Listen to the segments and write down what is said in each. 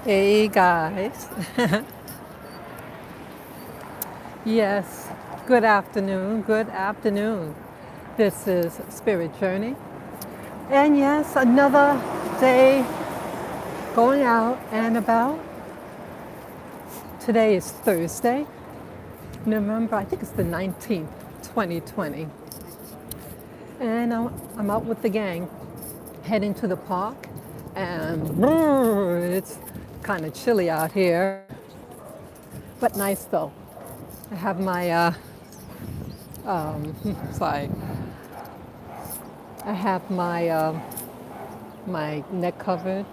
Hey guys. Yes, good afternoon. Good afternoon. This is Spirit Journey. And yes, another day going out and about. Today is Thursday, November, I think it's the 19th, 2020. And I'm out with the gang, heading to the park. And it's kind of chilly out here, but nice though. I have my, sorry, I have my neck covered.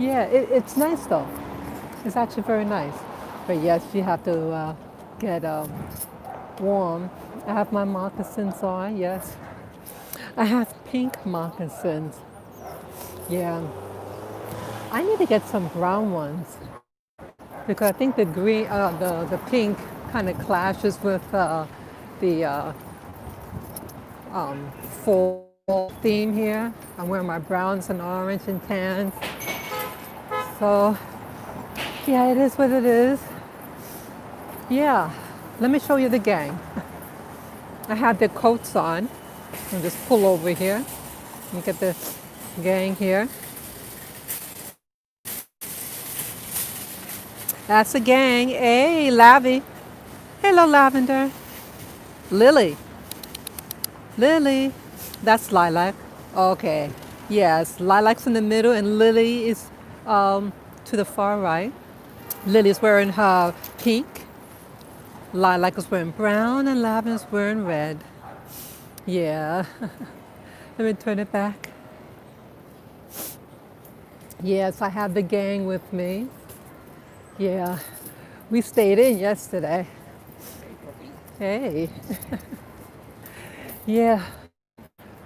Yeah, it's nice though. It's actually very nice. But yes, you have to get warm. I have my moccasins on, yes. I have pink moccasins. Yeah. I need to get some brown ones because I think the green, the pink kind of clashes with the fall theme here. I'm wearing my browns and orange and tans. So yeah, it is what it is. Yeah, let me show you the gang. I have their coats on. I'll just pull over here. Look at the gang here. That's the gang. Hey, Lavi. Hello, Lavender. Lily. Lily. That's Lilac. Okay. Yes, Lilac's in the middle and Lily is to the far right. Lily's wearing her pink. Lilac is wearing brown and Lavender's wearing red. Yeah. Let me turn it back. Yes, I have the gang with me. Yeah. We stayed in yesterday. Hey. Yeah.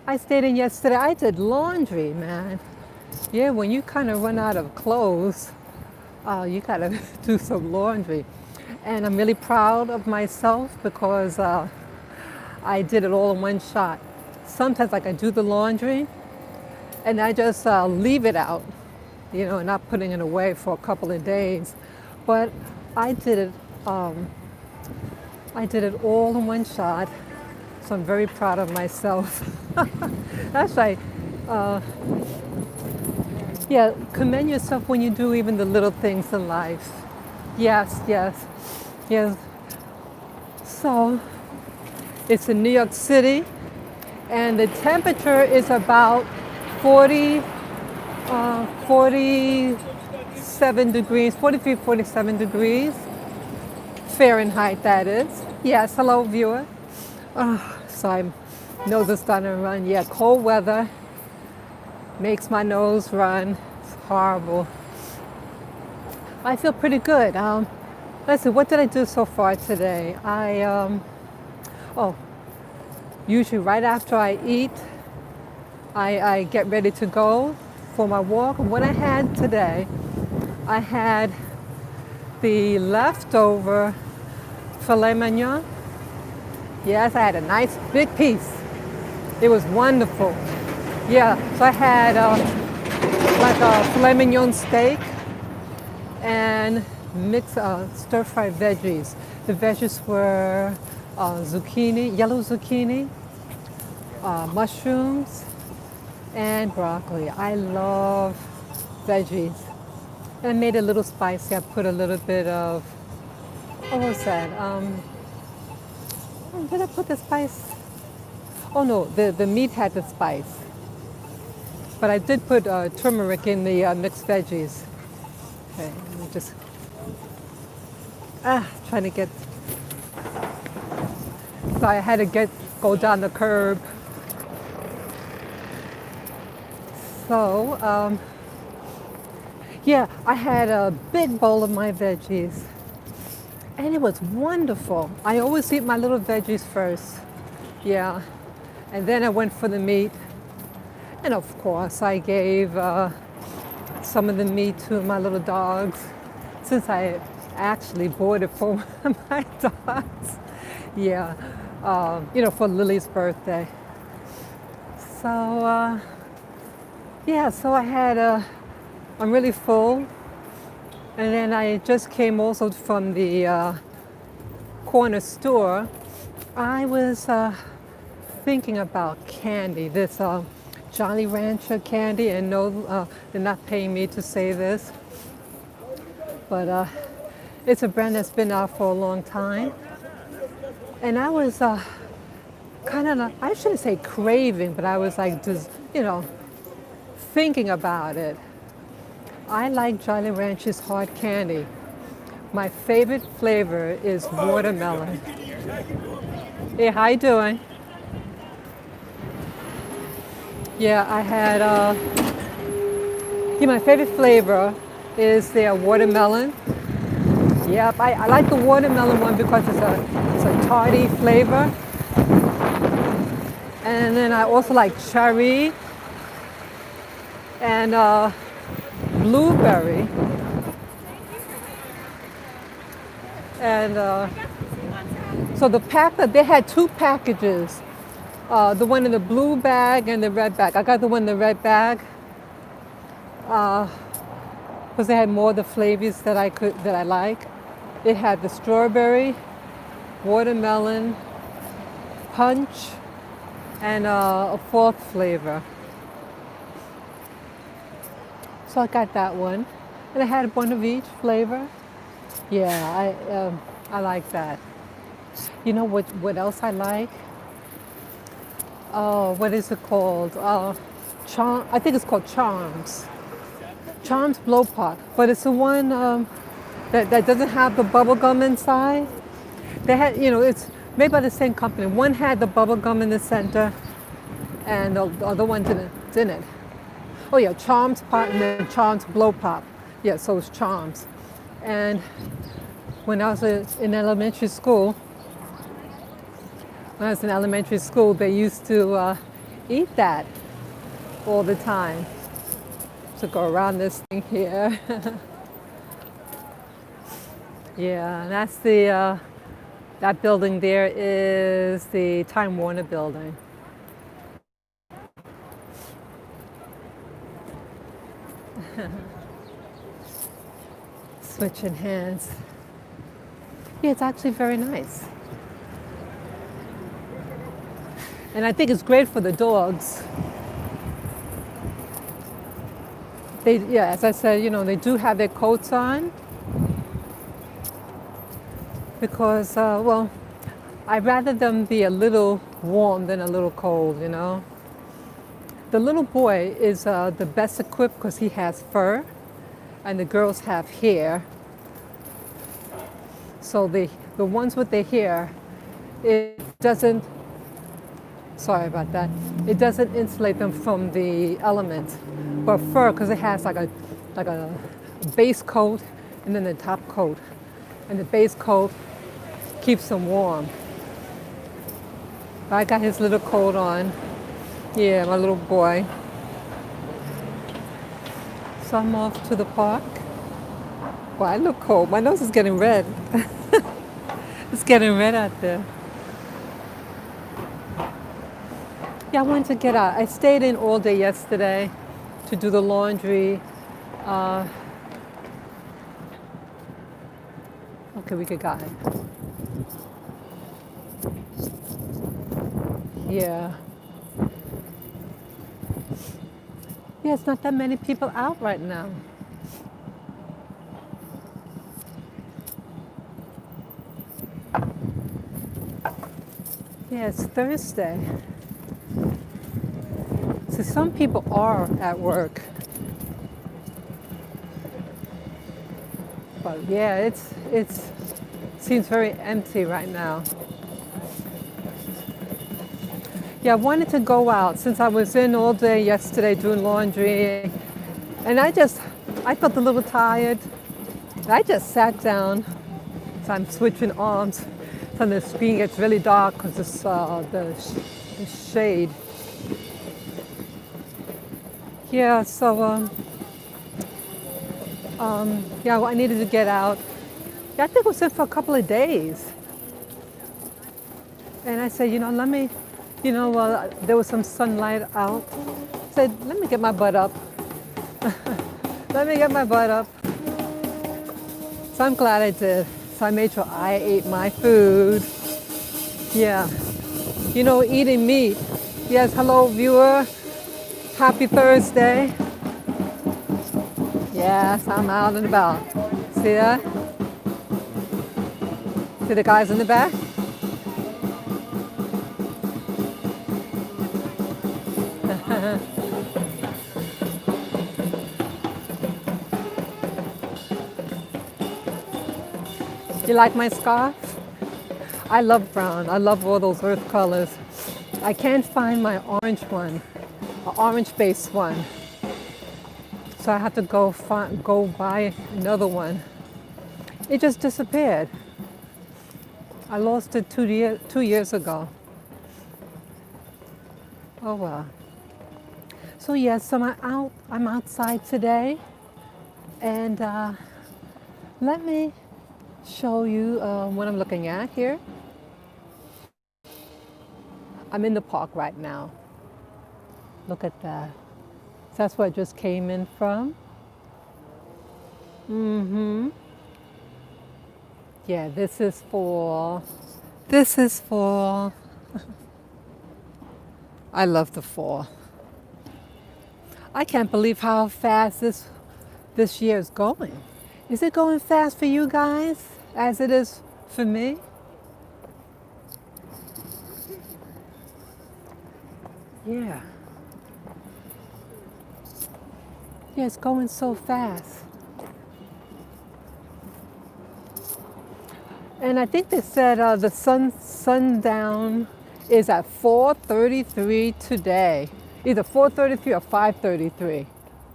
I stayed in yesterday. I did laundry, man. Yeah, when you kind of run out of clothes, you gotta do some laundry. And I'm really proud of myself because I did it all in one shot. Sometimes like I do the laundry and I just leave it out, not putting it away for a couple of days. But I did it. I did it all in one shot, so I'm very proud of myself. That's right. Yeah, commend yourself when you do even the little things in life. Yes, yes, yes. So it's in New York City, and the temperature is about 40, 47 degrees, 43, 47 degrees Fahrenheit, that is. Yes, hello, viewer. So my nose is starting to run. Yeah, cold weather makes my nose run. It's horrible. I feel pretty good. Let's see, what did I do so far today? Oh, usually right after I eat, I get ready to go for my walk. And what I had today, I had the leftover filet mignon. Yes, I had a nice big piece. It was wonderful. Yeah, so I had like a filet mignon steak and mixed stir-fried veggies. The veggies were zucchini, yellow zucchini, mushrooms, and broccoli. I love veggies. And I made it a little spicy. I put a little bit of, what was that? Did I put the spice? Oh no, the meat had the spice. But I did put turmeric in the mixed veggies. Okay, let me just trying to get. So I had to go down the curb. So yeah, I had a big bowl of my veggies, and it was wonderful. I always eat my little veggies first. Yeah, and then I went for the meat, and of course I gave some of the meat to my little dogs, since I actually bought it for my dogs. Yeah, for Lily's birthday. So yeah, so I had I'm really full. And then I just came also from the corner store. I was thinking about candy, this Jolly Rancher candy, and no, they're not paying me to say this, but it's a brand that's been out for a long time. And I was kind of, I shouldn't say craving, but I was like just, thinking about it. I like Jolly Rancher's hard candy. My favorite flavor is watermelon. Hey, how you doing? Yeah, I had, my favorite flavor is their watermelon. Yep, I like the watermelon one because it's a tarty flavor. And then I also like cherry and blueberry. And so the pack, they had two packages. The one in the blue bag and the red bag. I got the one in the red bag because they had more of the flavors that I like. It had the strawberry, watermelon, punch, and a fourth flavor. So I got that one, and I had one of each flavor. Yeah, I like that. You know what else I like? Oh, what is it called? I think it's called Charms. Charms Blow Pop, but it's the one that doesn't have the bubble gum inside. They had, it's made by the same company. One had the bubble gum in the center, and the other one didn't. Oh yeah, Charms Pop and then Charms Blow Pop. Yeah, so it's Charms. And when I was in elementary school, they used to eat that all the time. To go around this thing here. Yeah, and that's that building there is the Time Warner building. Switching hands. Yeah, it's actually very nice. And I think it's great for the dogs. As I said, they do have their coats on because, I'd rather them be a little warm than a little cold, The little boy is the best equipped because he has fur and the girls have hair. So the ones with the hair, it doesn't insulate them from the elements. But fur, because it has like a base coat and then the top coat. And the base coat keeps them warm. I got his little coat on. Yeah, my little boy. So I'm off to the park. Well, I look cold. My nose is getting red. It's getting red out there. Yeah, I wanted to get out. I stayed in all day yesterday to do the laundry. Okay, we could go. Yeah. Yeah, it's not that many people out right now. Yeah, it's Thursday. So some people are at work. But yeah, it seems very empty right now. Yeah, I wanted to go out since I was in all day yesterday doing laundry. And I felt a little tired. I just sat down. So I'm switching arms. So the screen gets really dark because it's the shade. Yeah, so I needed to get out. Yeah, I think I was in for a couple of days. And I said, let me, there was some sunlight out. I said, let me get my butt up. Let me get my butt up. So I'm glad I did. So I made sure I ate my food. Yeah. You know, eating meat. Yes, hello viewer. Happy Thursday. Yes, I'm out and about. See that? See the guys in the back? You like my scarf? I love brown. I love all those earth colors. I can't find my orange one, an orange-based one. So I have to go buy another one. It just disappeared. I lost it 2 years ago. Oh well. So yes, I'm outside today, and let me show you what I'm looking at here. I'm in the park right now. Look at that. So that's where I just came in from. Yeah, this is for. I love the fall. I can't believe how fast this year is going. Is it going fast for you guys as it is for me? Yeah. Yeah, it's going so fast. And I think they said the sundown is at 4:33 today. Either 4:33 or 5:33.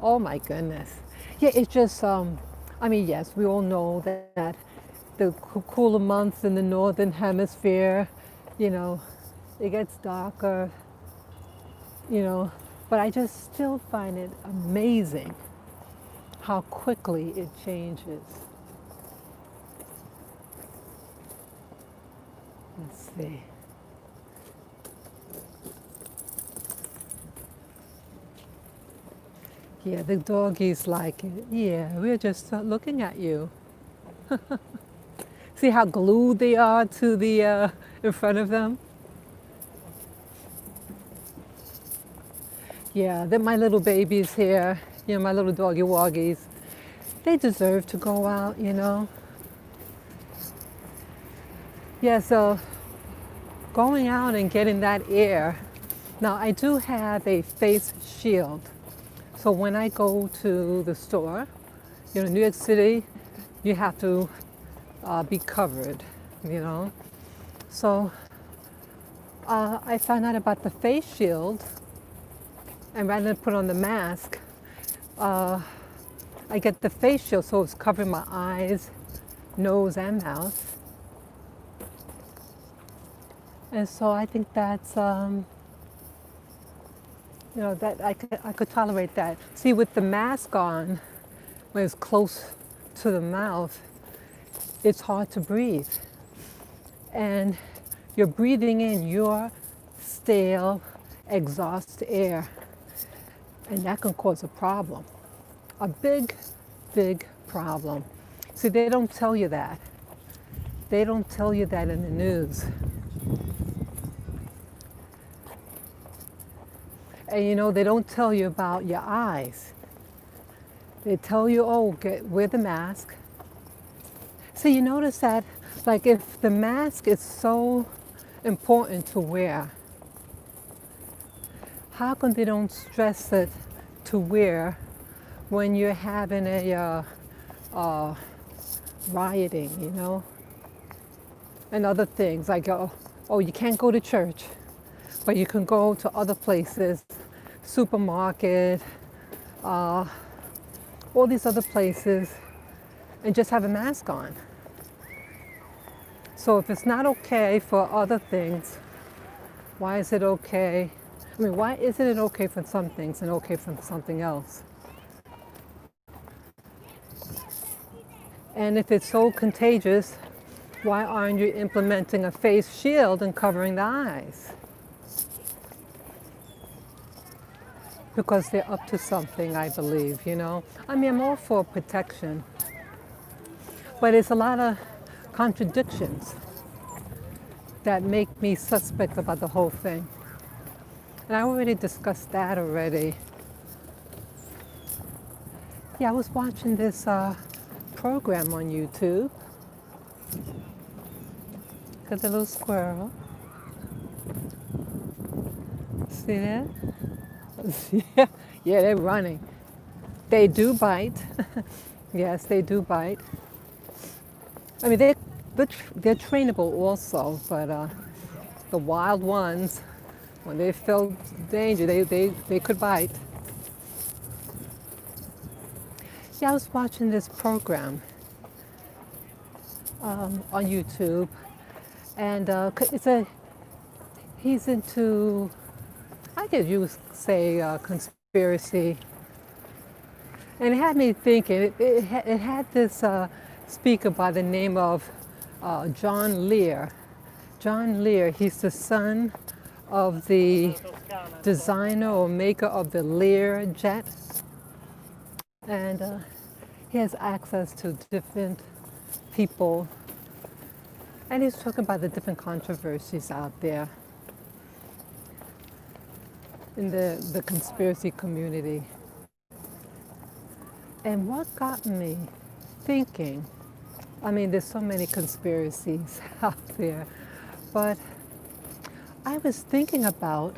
Oh my goodness. Yeah, it's just, I mean, yes, we all know that the cooler months in the northern hemisphere, you know, it gets darker, you know, but I just still find it amazing how quickly it changes. Let's see. Yeah, the doggies like it. Yeah, we're just looking at you. See how glued they are to the in front of them? Yeah, they're my little babies here. You know, my little doggy woggies. They deserve to go out, you know. Yeah, so going out and getting that air. Now, I do have a face shield. So when I go to the store, you know, New York City, you have to be covered, you know. So I found out about the face shield, and rather than put on the mask, I get the face shield so it's covering my eyes, nose, and mouth. And so I think that's, you know, that I could tolerate that. See, with the mask on, when it's close to the mouth, it's hard to breathe. And you're breathing in your stale, exhaust air. And that can cause a problem. A big, big problem. See, they don't tell you that. They don't tell you that in the news. And you know, they don't tell you about your eyes. They tell you, oh, wear the mask. So you notice that, like, if the mask is so important to wear, how come they don't stress it to wear when you're having a rioting, you know, and other things like, oh, you can't go to church, but you can go to other places, supermarket, all these other places, and just have a mask on. So if it's not okay for other things, why is it okay? I mean, why isn't it okay for some things and okay for something else? And if it's so contagious, why aren't you implementing a face shield and covering the eyes? because they're up to something, I believe, you know. I mean, I'm all for protection, but it's a lot of contradictions that make me suspect about the whole thing. And I already discussed that already. Yeah, I was watching this program on YouTube. Got the little squirrel. See that? Yeah, yeah, they're running. They do bite. Yes, they do bite. I mean, they're trainable also, but the wild ones, when they feel danger, they could bite. Yeah, I was watching this program on YouTube, and he's into, I guess you would say, conspiracy. And it had me thinking, it had this speaker by the name of John Lear. John Lear, he's the son of the designer or maker of the Lear jet. And he has access to different people. And he's talking about the different controversies out there in the conspiracy community. And what got me thinking, I mean, there's so many conspiracies out there, but I was thinking about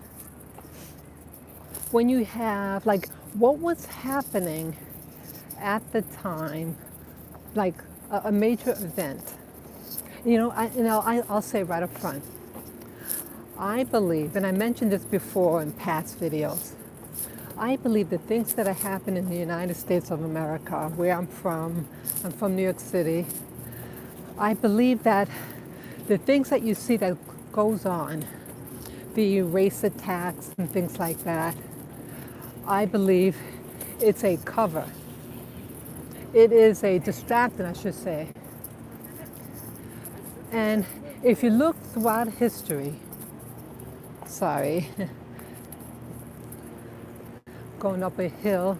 when you have, like, what was happening at the time, like a major event. I'll say right up front, I believe, and I mentioned this before in past videos, I believe the things that are happening in the United States of America, where I'm from New York City, I believe that the things that you see that goes on, the race attacks and things like that, I believe it's a cover. It is a distraction, I should say. And if you look throughout history, sorry, going up a hill.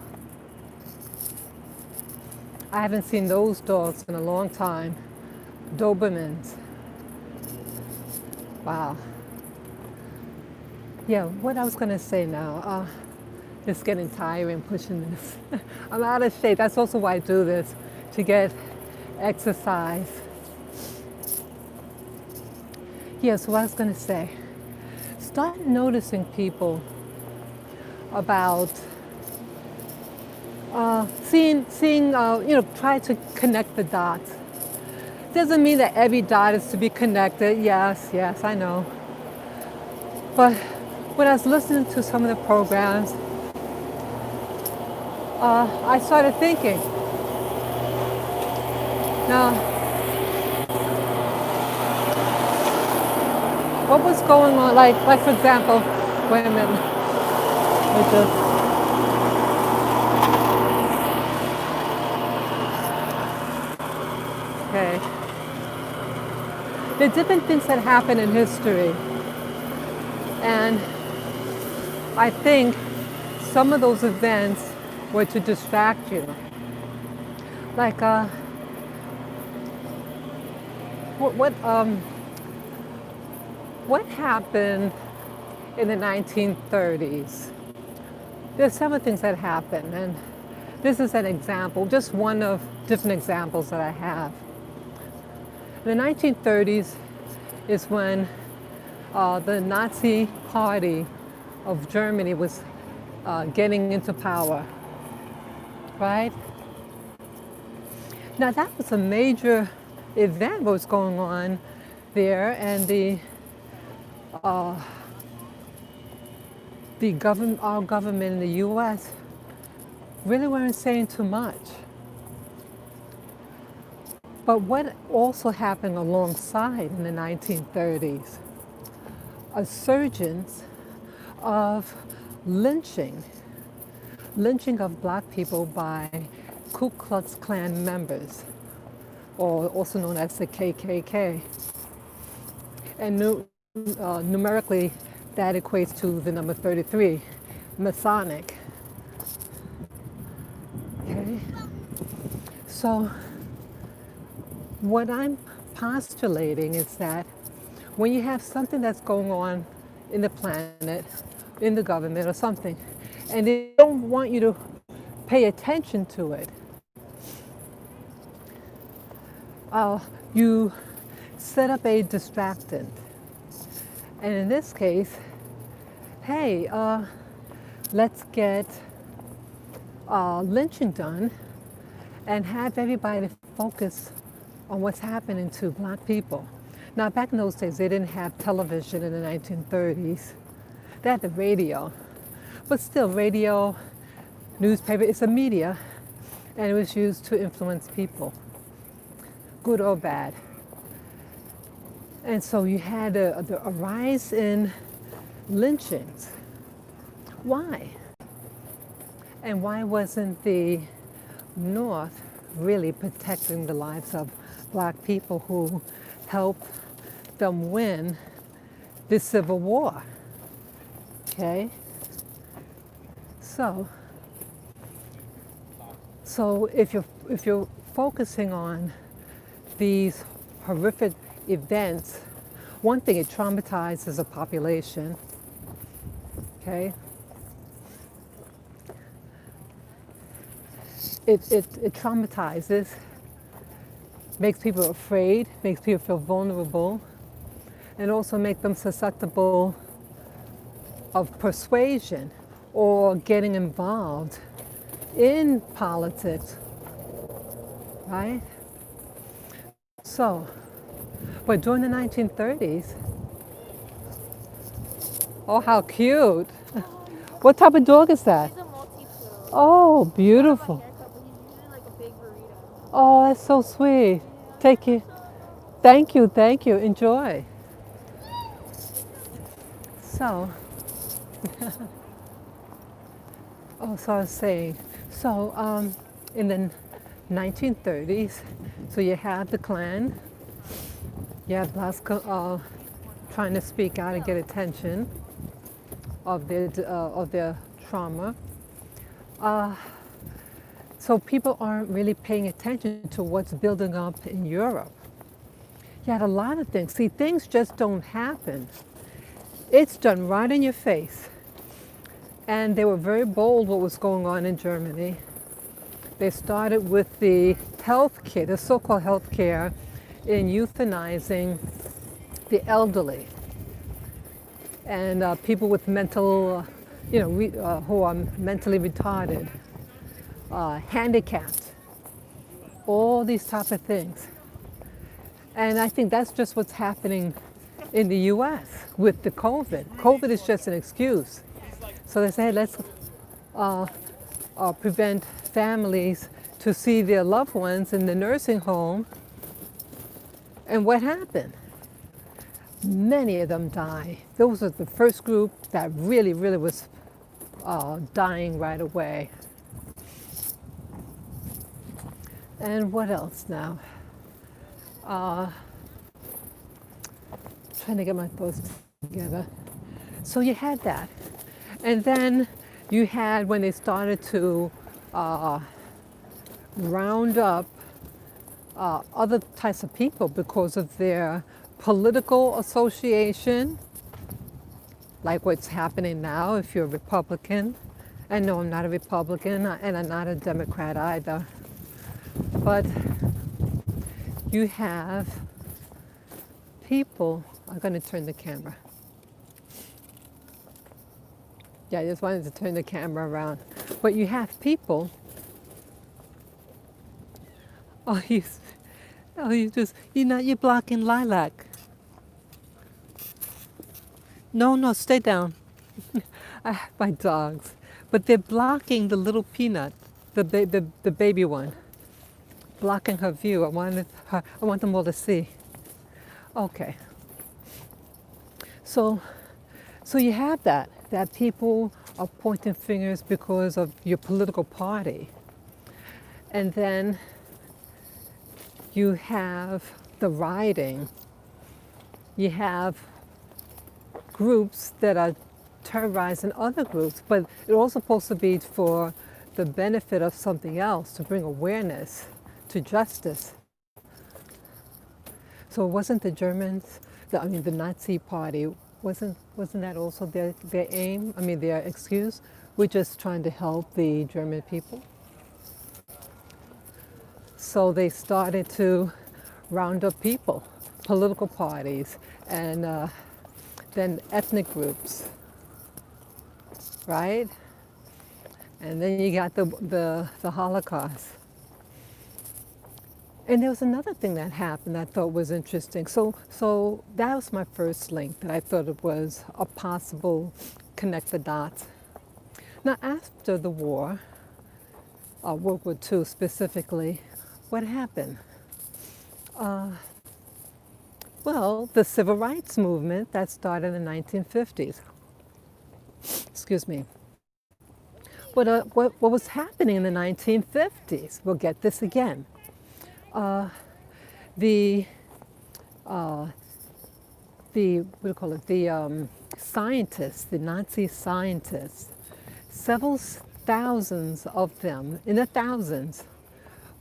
I haven't seen those dogs in a long time. Dobermans. Wow. Yeah, what I was going to say now, just getting tiring pushing this. I'm out of shape. That's also why I do this, to get exercise. Yeah, so what I was going to say, start noticing people about try to connect the dots. Doesn't mean that every dot is to be connected. Yes, I know. But when I was listening to some of the programs, I started thinking, now, what was going on? Like for example, wait a minute. Okay. The different things that happen in history. And I think some of those events were to distract you. Like, what happened in the 1930s? There's several things that happened, and this is an example, just one of different examples that I have. In the 1930s is when the Nazi Party of Germany was getting into power, right? Now that was a major event what was going on there, and our government in the U.S. really weren't saying too much. But what also happened alongside in the 1930s? A surgence of lynching of black people by Ku Klux Klan members, or also known as the KKK. And numerically, that equates to the number 33, Masonic. So what I'm postulating is that when you have something that's going on in the planet, in the government or something, and they don't want you to pay attention to it, you set up a distractant. And in this case, hey, let's get lynching done and have everybody focus on what's happening to black people. Now, back in those days, they didn't have television in the 1930s. They had the radio. But still, radio, newspaper, it's a media, and it was used to influence people, good or bad. And so you had a rise in lynchings. Why? And why wasn't the North really protecting the lives of black people who helped them win the Civil War? Okay? So if you're focusing on these horrific events, one thing, it traumatizes a population. Okay? It traumatizes, makes people afraid, makes people feel vulnerable, and also make them susceptible of persuasion or getting involved in politics, right? So, but during the 1930s, oh, how cute. What type of dog is that? He's a multi-tool. Oh, beautiful. Haircut, but he's usually like a big burrito. Oh, that's so sweet. Take you. Thank you. Enjoy. So, so I was saying, in the 1930s, so you had the Klan, you had blacks trying to speak out and get attention of their trauma. So people aren't really paying attention to what's building up in Europe. You had a lot of things. See, things just don't happen. It's done right in your face. And they were very bold what was going on in Germany. They started with the health care, the so-called health care, in euthanizing the elderly and people with mental, who are mentally retarded, handicapped, all these type of things. And I think that's just what's happening in the U.S. with the COVID. COVID is just an excuse. So they say, let's prevent families to see their loved ones in the nursing home. And what happened? Many of them die. Those are the first group that really was dying right away. And what else now? Trying to get my thoughts together. So you had that. And then you had when they started to round up other types of people because of their political association, like what's happening now if you're a Republican. And no, I'm not a Republican, and I'm not a Democrat either. But you have people, I'm going to turn the camera. Yeah, I just wanted to turn the camera around. But you have people, you're blocking lilac. No, stay down. I have my dogs. But they're blocking the little peanut, the baby one. Blocking her view. I want them all to see. Okay. So you have that people are pointing fingers because of your political party. And then you have the rioting. You have groups that are terrorizing other groups, but it's also supposed to be for the benefit of something else, to bring awareness to justice. So it wasn't the Germans, the Nazi Party, wasn't that also their aim? I mean, their excuse? We're just trying to help the German people. So they started to round up people, political parties, and then ethnic groups, right? And then you got the Holocaust. And there was another thing that happened that I thought was interesting. So that was my first link that I thought it was a possible connect the dots. Now after the war, World War II specifically, what happened? Well, the civil rights movement that started in the 1950s. Excuse me. What was happening in the 1950s? We'll get this again. The what do you call it? The scientists, the Nazi scientists, several thousands of them, in the thousands,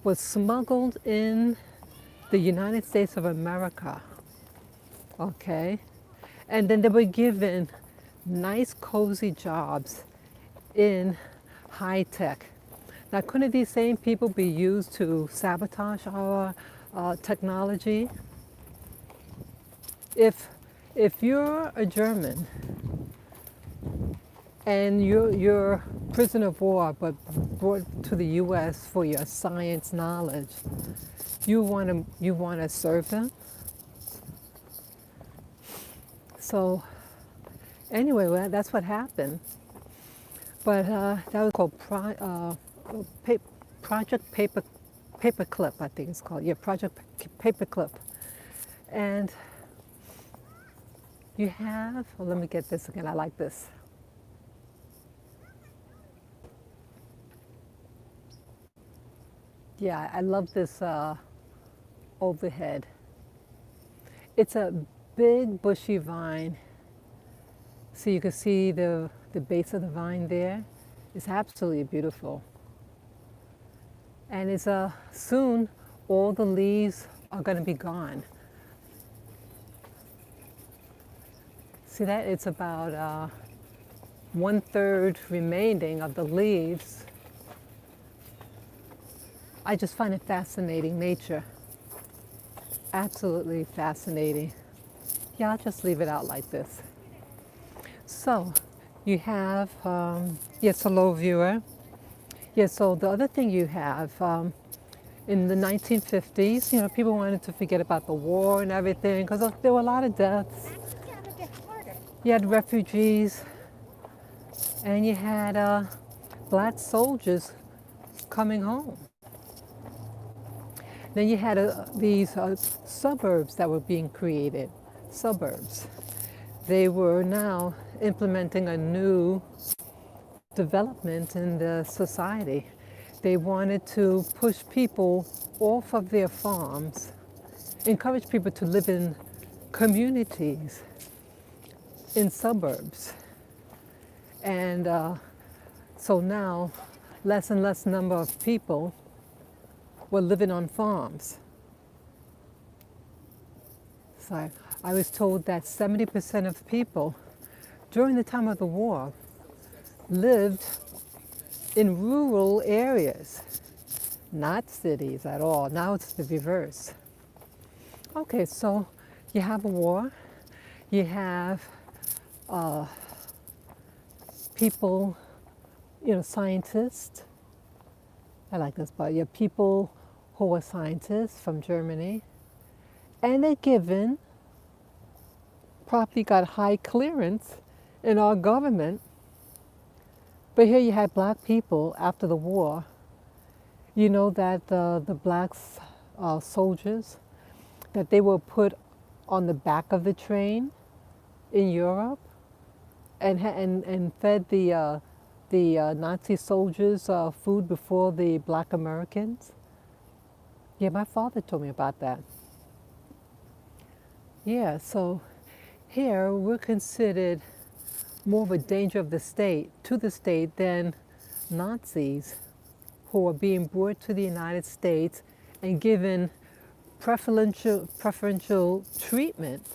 was smuggled in the United States of America. Okay, and then they were given nice, cozy jobs in high tech. Now, couldn't these same people be used to sabotage our technology? If you're a German and you're prisoner of war but brought to the U.S. for your science knowledge, you want to serve them. So anyway, well, that's what happened. But that was called Project Paperclip, I think it's called. Yeah, Project Paperclip. And you have, well, let me get this again. I like this. Yeah, I love this overhead. It's a big bushy vine. So you can see the base of the vine there. It's absolutely beautiful. And it's soon all the leaves are going to be gone. See that? It's about 1/3 remaining of the leaves. I just find it fascinating, nature. Absolutely fascinating. Yeah, I'll just leave it out like this. So you have, yes, hello viewer. Yeah, so the other thing you have, in the 1950s, you know, people wanted to forget about the war and everything because there were a lot of deaths. You had refugees and you had black soldiers coming home. Then you had these suburbs that were being created, suburbs. They were now implementing a new development in the society. They wanted to push people off of their farms, encourage people to live in communities, in suburbs. And so now less and less number of people were living on farms. So I was told that 70% of people during the time of the war lived in rural areas, not cities at all. Now it's the reverse. Okay, so you have a war, you have people, you know, scientists. I like this part. You have people who are scientists from Germany, and they're given, probably got high clearance in our government. But here you had black people after the war. You know that the black soldiers, that they were put on the back of the train in Europe and fed the Nazi soldiers food before the black Americans. Yeah, my father told me about that. Yeah, so here we're considered more of a danger of the state, to the state, than Nazis who are being brought to the United States and given preferential treatment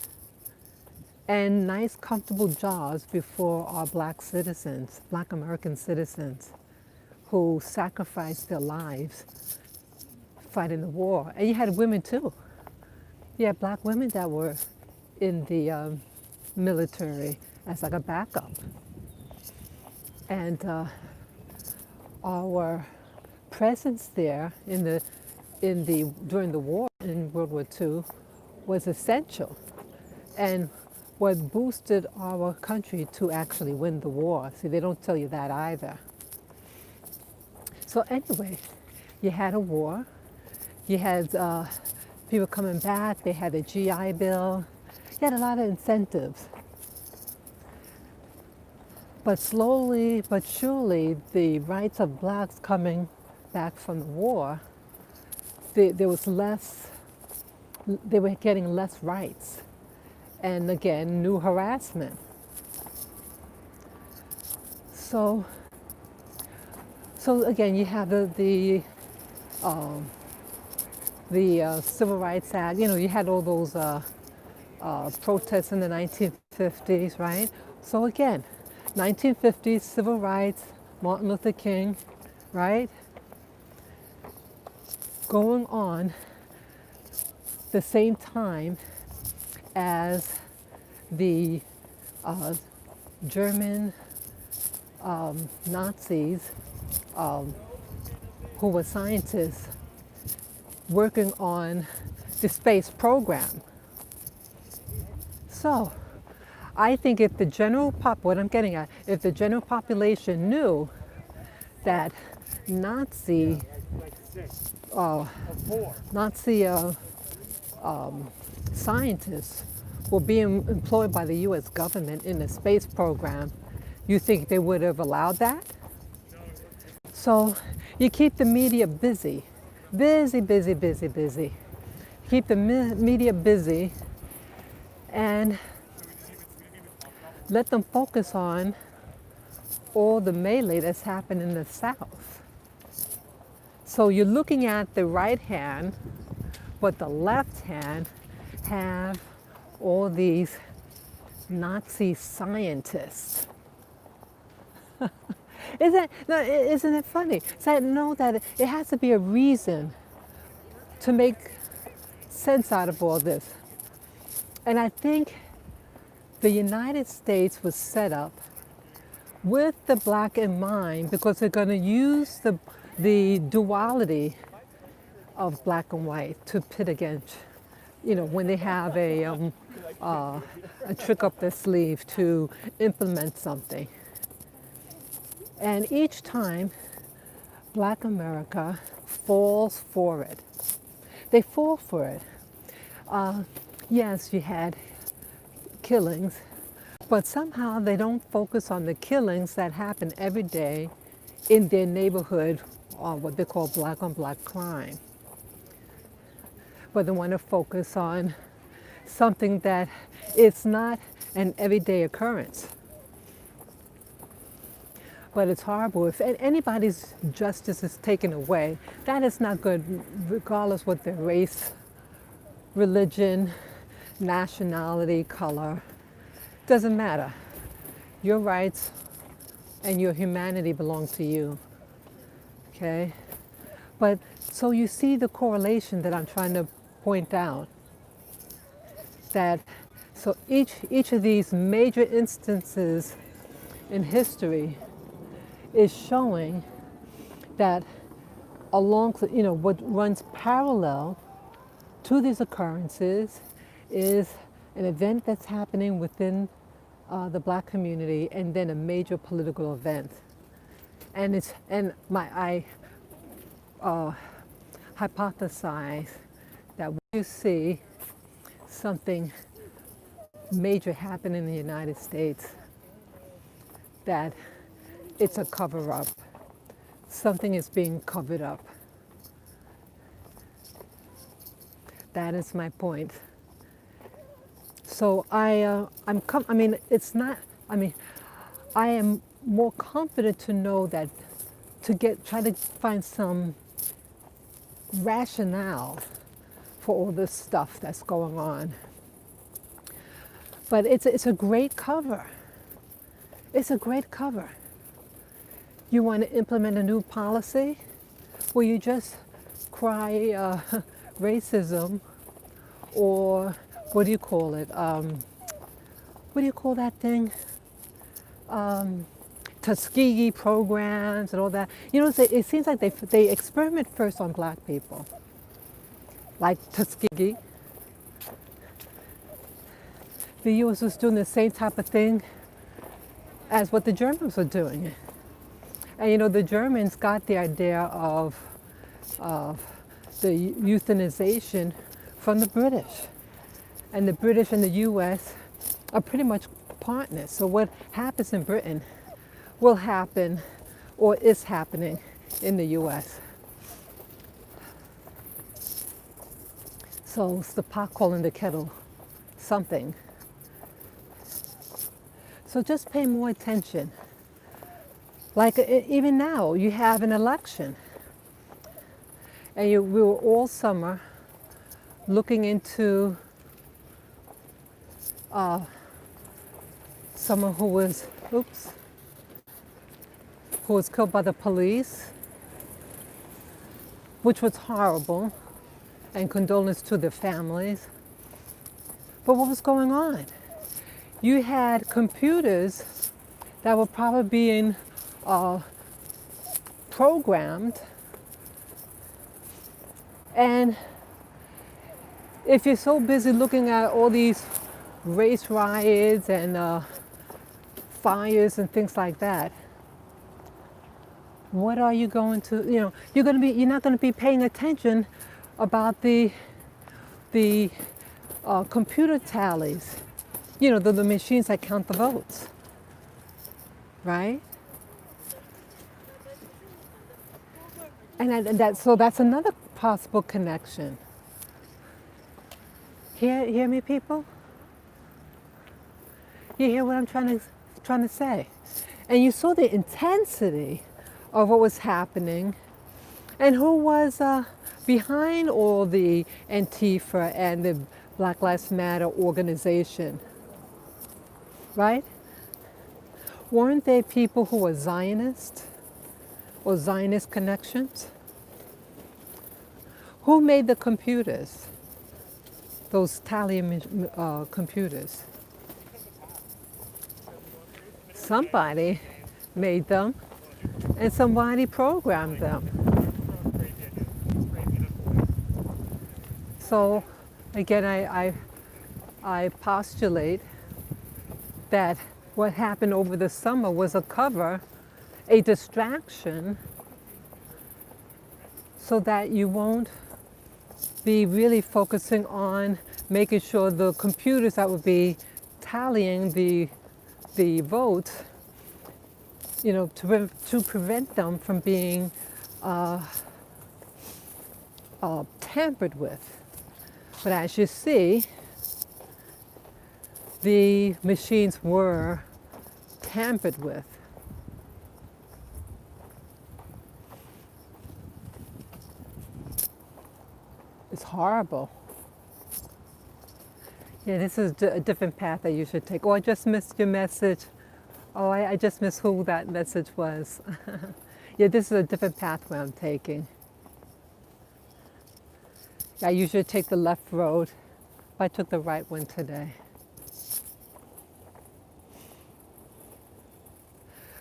and nice, comfortable jobs before our black citizens, black American citizens, who sacrificed their lives fighting the war. And you had women too. You had black women that were in the military as like a backup. And our presence there during the war in World War II was essential, and what boosted our country to actually win the war. See, they don't tell you that either. So anyway, you had a war, you had people coming back, they had a GI Bill, you had a lot of incentives. But slowly but surely, the rights of blacks coming back from the war, there was less, they were getting less rights. And again, new harassment. So again, you have the Civil Rights Act. You know, you had all those protests in the 1950s, right? So again, 1950s, civil rights, Martin Luther King, right? Going on the same time as the German Nazis, who were scientists working on the space program. So I think if the what I'm getting at, if the general population knew that Nazi scientists were being employed by the U.S. government in the space program, you think they would have allowed that? So you keep the media busy. Keep the media busy and let them focus on all the melee that's happened in the South. So you're looking at the right hand, but the left hand have all these Nazi scientists. Isn't it funny? So I know that it has to be a reason to make sense out of all this. And I think the United States was set up with the black in mind because they're going to use the duality of black and white to pit against, you know, when they have a trick up their sleeve to implement something. And each time, black America falls for it. They fall for it. Yes, you had killings, but somehow they don't focus on the killings that happen every day in their neighborhood, or what they call black on black crime. But they want to focus on something that it's not an everyday occurrence. But it's horrible. If anybody's justice is taken away, that is not good, regardless what their race, religion, nationality, color. Doesn't matter. Your rights and your humanity belong to you. Okay? But so you see the correlation that I'm trying to point out. That so each of these major instances in history is showing that along, you know, what runs parallel to these occurrences is an event that's happening within the black community, and then a major political event. And I hypothesize that when you see something major happen in the United States, that it's a cover-up. Something is being covered up. That is my point. So I am more confident to know that try to find some rationale for all this stuff that's going on. But it's a great cover. It's a great cover. You want to implement a new policy where you just cry racism, or what do you call it? What do you call that thing? Tuskegee programs and all that. You know, it seems like they experiment first on black people, like Tuskegee. The U.S. was doing the same type of thing as what the Germans were doing. And you know, the Germans got the idea of the euthanization from the British. And the British and the U.S. are pretty much partners. So what happens in Britain will happen or is happening in the U.S. So it's the pot calling the kettle something. So just pay more attention. Like even now, you have an election. And we were all summer looking into someone who was killed by the police, which was horrible, and condolence to the families. But what was going on? You had computers that were probably being programmed, and if you're so busy looking at all these race riots and fires and things like that, what are you going to, you're not going to be paying attention about the computer tallies, the machines that count the votes, right? And so that's another possible connection. Hear me, people? You hear what I'm trying to say? And you saw the intensity of what was happening, and who was behind all the Antifa and the Black Lives Matter organization, right? Weren't they people who were Zionists or Zionist connections? Who made the computers, those tallying computers? Somebody made them, and somebody programmed them. So again, I postulate that what happened over the summer was a cover, a distraction, so that you won't be really focusing on making sure the computers that would be tallying the votes, to prevent them from being tampered with. But as you see, the machines were tampered with. It's horrible. Yeah, this is a different path that you should take. Oh, I just missed your message. Oh, I just missed who that message was. Yeah, this is a different pathway I'm taking. I usually take the left road, but I took the right one today.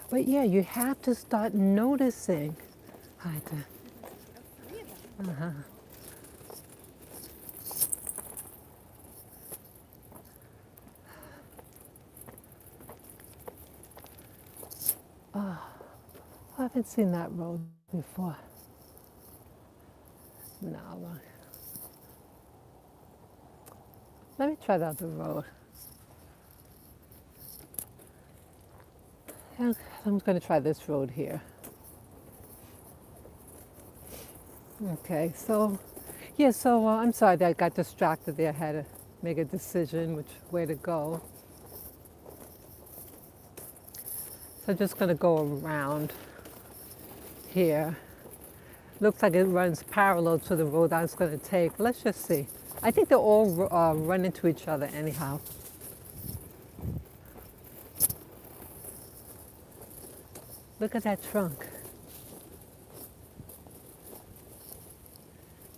But yeah, you have to start noticing. Hi, uh-huh. Oh, I haven't seen that road before. No, let me try the other road. I'm going to try this road here. Okay, so, yeah, so I'm sorry that I got distracted there. I had to make a decision which way to go. So I'm just going to go around here. Looks like it runs parallel to the road I was going to take. Let's just see. I think they all run into each other anyhow. Look at that trunk.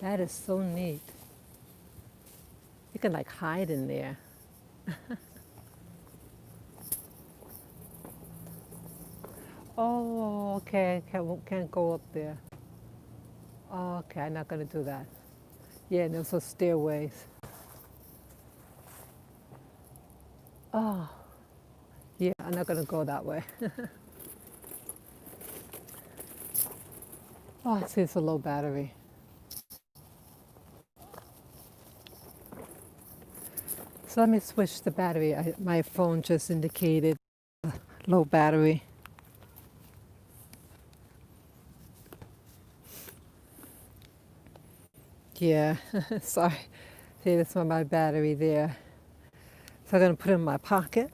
That is so neat. You can like hide in there. Oh, okay. Can't go up there. Oh, okay, I'm not gonna do that. Yeah, and there's those stairways. Oh, yeah, I'm not gonna go that way. Oh, I see it's a low battery. So let me switch the battery. My phone just indicated low battery. Yeah, sorry. See, that's my battery there. So I'm gonna put it in my pocket.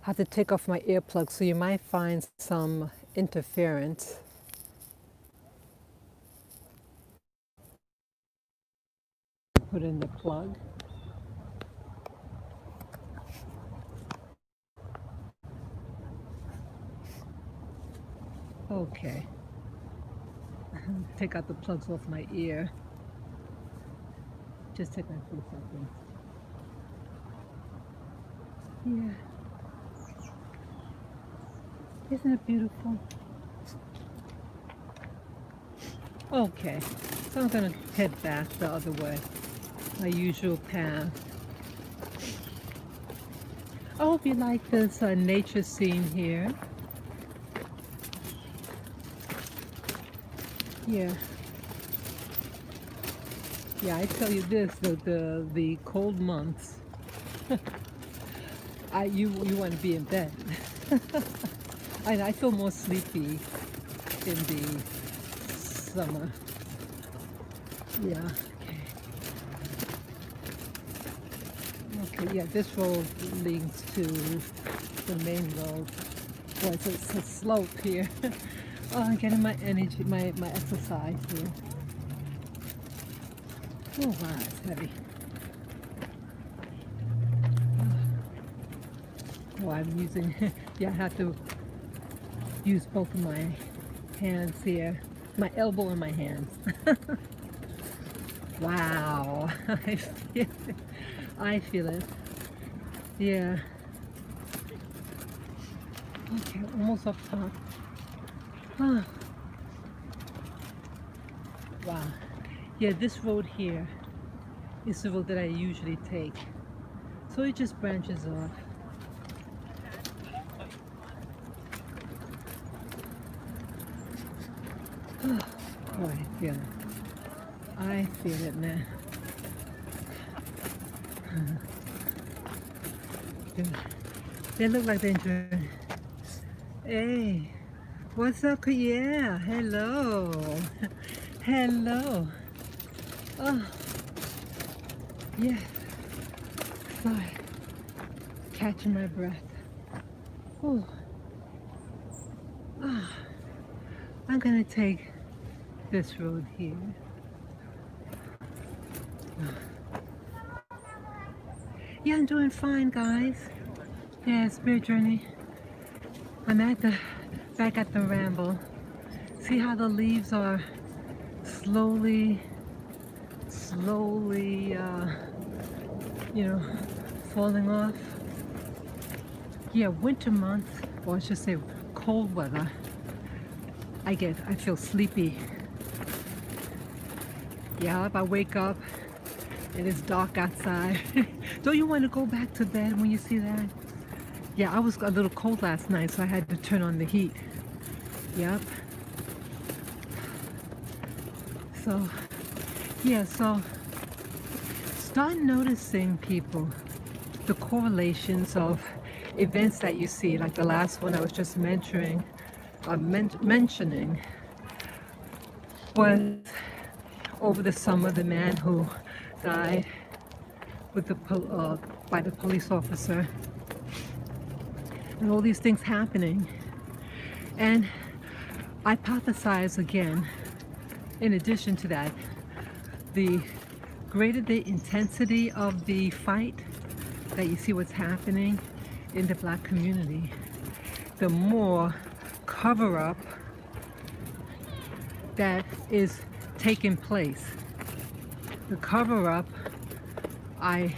I have to take off my earplugs, so you might find some interference. Put in the plug. Okay. Take out the plugs off my ear. Just take a few seconds. Yeah. Isn't it beautiful? Okay. So I'm gonna head back the other way. My usual path. I hope you like this nature scene here. Yeah. Yeah, I tell you this, the cold months, you want to be in bed. I feel more sleepy in the summer. Yeah. Okay, yeah, this road leads to the main road. Well, it's a slope here. Oh, I'm getting my energy, my exercise here. Oh wow, it's heavy. Oh, I'm using, yeah, I have to use both of my hands here. My elbow and my hands. Wow, I feel it. I feel it. Yeah. Okay, almost up top. Ah. Wow. Yeah, this road here is the road that I usually take. So it just branches off. Oh, I feel it. I feel it, man. They look like they're enjoying. Hey, what's up? Yeah, hello. Hello. Oh, yeah. Sorry. Catching my breath. Oh. Ah. I'm gonna take this road here. Yeah, I'm doing fine, guys. Yeah, Spirit Journey. I'm back at the ramble. See how the leaves are slowly, falling off. Yeah, winter months, or I should say cold weather, I feel sleepy. Yeah, if I wake up, it is dark outside. Don't you want to go back to bed when you see that? Yeah, I was a little cold last night, so I had to turn on the heat. Yep. So, yeah, so start noticing people, the correlations of events that you see, like the last one I was just mentioning was over the summer, the man who died by the police officer, and all these things happening. And I hypothesize again, in addition to that, the greater the intensity of the fight, that you see what's happening in the black community, the more cover up that is taking place. The cover up, I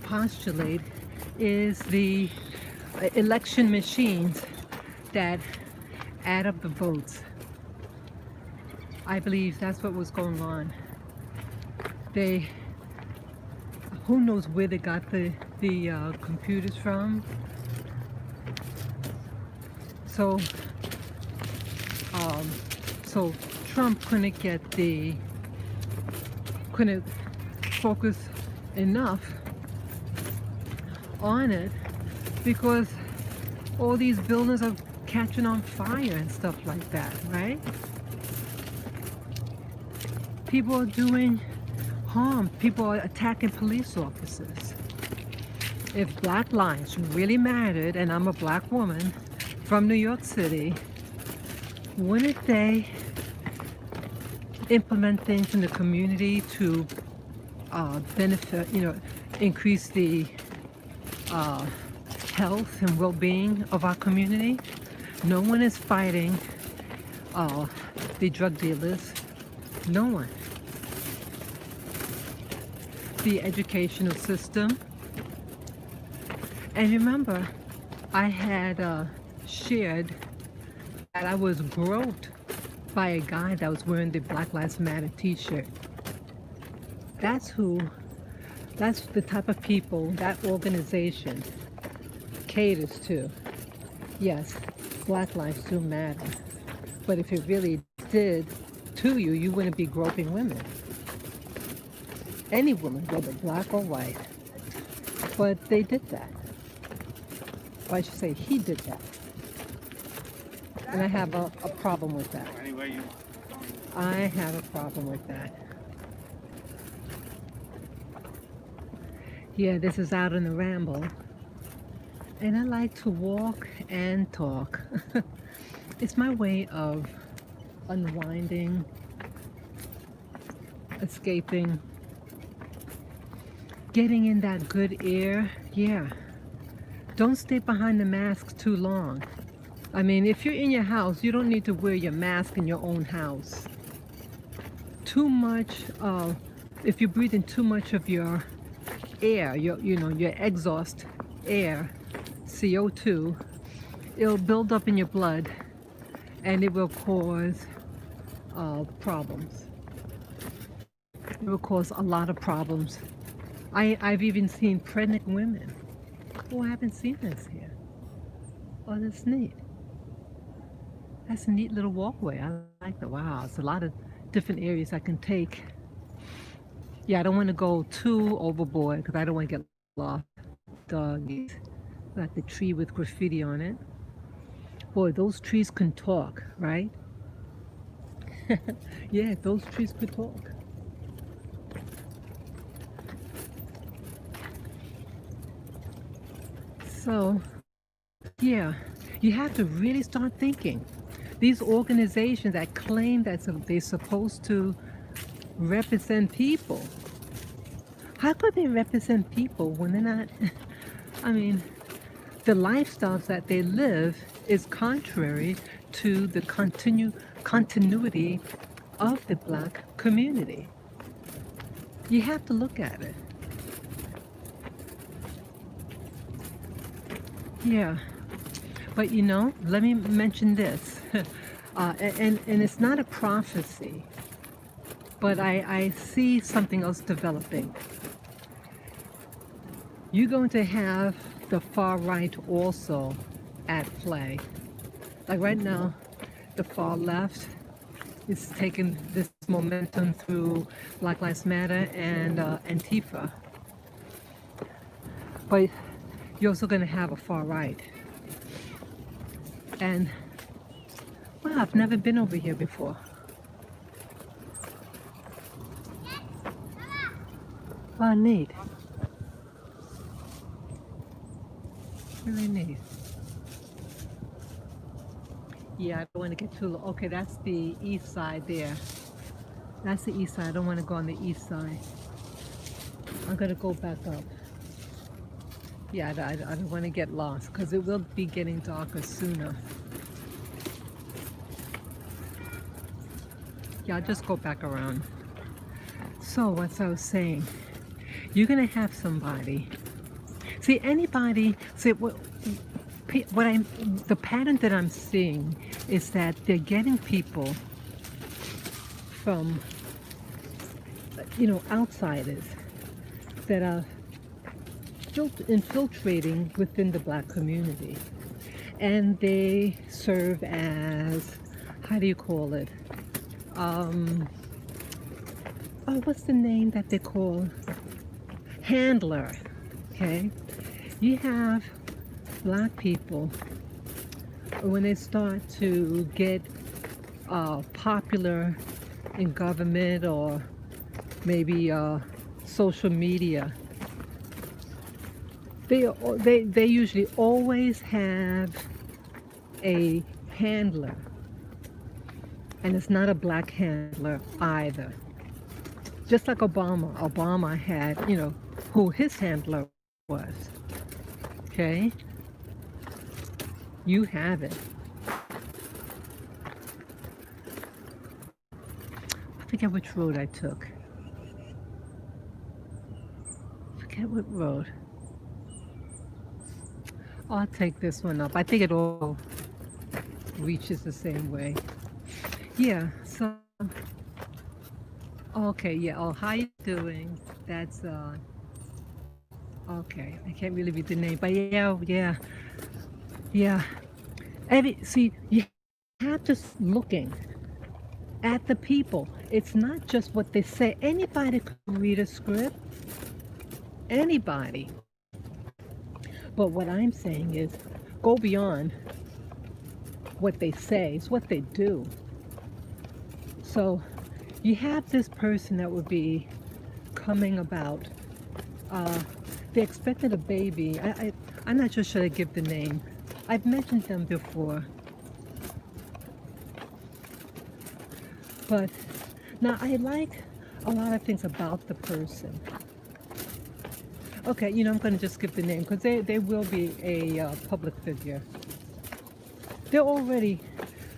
postulate, is the election machines that add up the votes. I believe that's what was going on. Who knows where they got the computers from. So so Trump couldn't focus enough on it, because all these buildings are catching on fire and stuff like that, right? People are doing harm. People are attacking police officers. If black lives really mattered, and I'm a black woman from New York City, wouldn't they implement things in the community to benefit, increase the health and well-being of our community? No one is fighting the drug dealers. No one. The educational system. And remember, I had shared that I was groped by a guy that was wearing the Black Lives Matter t-shirt. That's the type of people that organization caters to. Yes, black lives do matter. But if it really did to you, you wouldn't be groping women. Any woman, whether black or white. But they did that. Or I should say, he did that. And I have a problem with that. I have a problem with that. Yeah, this is Out on the Ramble. And I like to walk and talk. It's my way of unwinding, escaping, getting in that good air. Yeah. Don't stay behind the mask too long. I mean, if you're in your house, you don't need to wear your mask in your own house. Too much, if you're breathing too much of your air, your exhaust air, CO2, it'll build up in your blood and it will cause problems. It will cause a lot of problems. I've even seen pregnant women. Oh, I haven't seen this here. Oh, that's neat. That's a neat little walkway. I like that. Wow, it's a lot of different areas I can take. Yeah, I don't want to go too overboard because I don't want to get lost. Doggies. Got the tree with graffiti on it. Boy, those trees can talk, right? Yeah, those trees could talk. So, yeah, you have to really start thinking. These organizations that claim that they're supposed to represent people, how could they represent people when they're not? I mean, the lifestyles that they live is contrary to the continuity of the black community. You have to look at it. Yeah, but let me mention this, and it's not a prophecy, but I see something else developing. You're going to have the far right also at play. Like right now, the far left is taking this momentum through Black Lives Matter and Antifa. But you're also going to have a far right. And, well, I've never been over here before. Wow, neat. Really neat. Yeah, I don't want to get too low. Okay, that's the east side there. That's the east side. I don't want to go on the east side. I'm going to go back up. Yeah, I don't want to get lost because it will be getting darker sooner. Yeah, I'll just go back around. So, what I was saying, you're going to have somebody. See, anybody, see, the pattern that I'm seeing is that they're getting people from, outsiders that are infiltrating within the black community. And they serve as, how do you call it? What's the name that they call? Handler, okay? You have black people, when they start to get popular in government or maybe social media, they usually always have a handler, and it's not a black handler either. Just like Obama had, who his handler was. Okay? You have it. I forget which road I took. Forget what road. I'll take this one up. I think it all reaches the same way. Yeah, so okay, yeah. Oh, how you doing? That's okay. I can't really read the name, but yeah. See, you have to looking at the people. It's not just what they say. Anybody can read a script. Anybody. But what I'm saying is, go beyond what they say. It's what they do. So you have this person that would be coming about. They expected a baby. I'm not sure should I give the name. I've mentioned them before. But now I like a lot of things about the person. Okay, I'm going to just give the name because they will be a public figure. They're already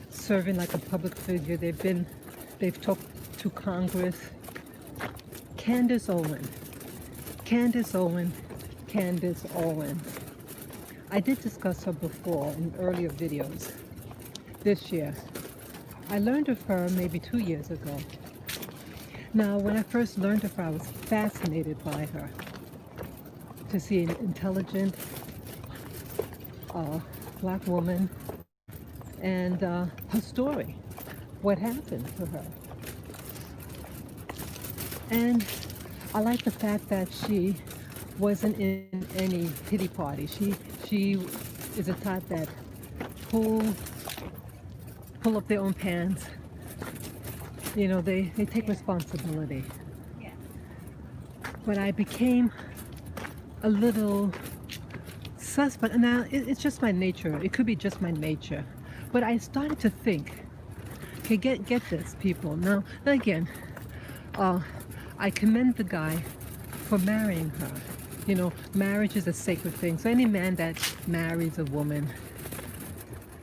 serving like a public figure. They've talked to Congress. Candace Owen. I did discuss her before in earlier videos this year. I learned of her maybe 2 years ago. Now, when I first learned of her, I was fascinated by her. To see an intelligent black woman and her story, what happened to her. And I like the fact that she wasn't in any pity party. She is a type that pull up their own pants. They take responsibility. But I became a little suspect. Now, it's just my nature. It could be just my nature. But I started to think, okay, get this, people. Now again, I commend the guy for marrying her. Marriage is a sacred thing. So any man that marries a woman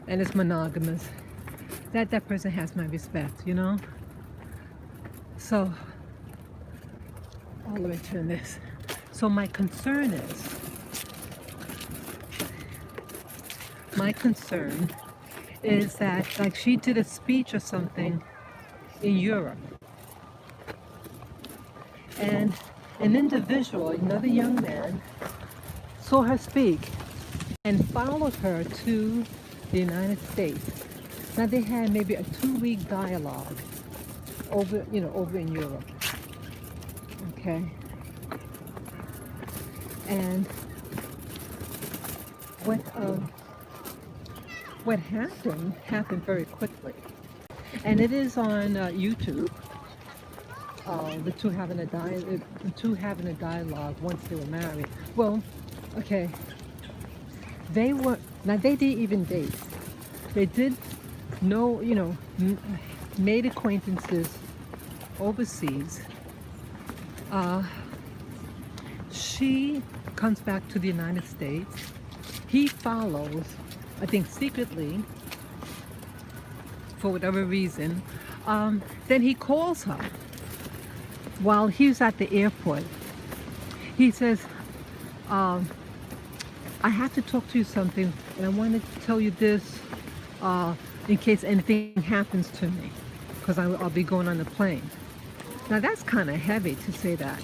and is monogamous, that person has my respect, So, let me turn this. So my concern is that, like, she did a speech or something in Europe, and an individual, another young man, saw her speak and followed her to the United States. Now they had maybe a 2-week dialogue over in Europe. Okay. And what happened very quickly. And it is on YouTube. The two having a dialogue once they were married. Well, okay. They didn't even date. They did no, made acquaintances overseas. Uh, she comes back to the United States. He follows, I think secretly, for whatever reason. Then he calls her while he's at the airport. He says, I have to talk to you something, and I want to tell you this in case anything happens to me, because I'll be going on the plane. Now that's kind of heavy to say that,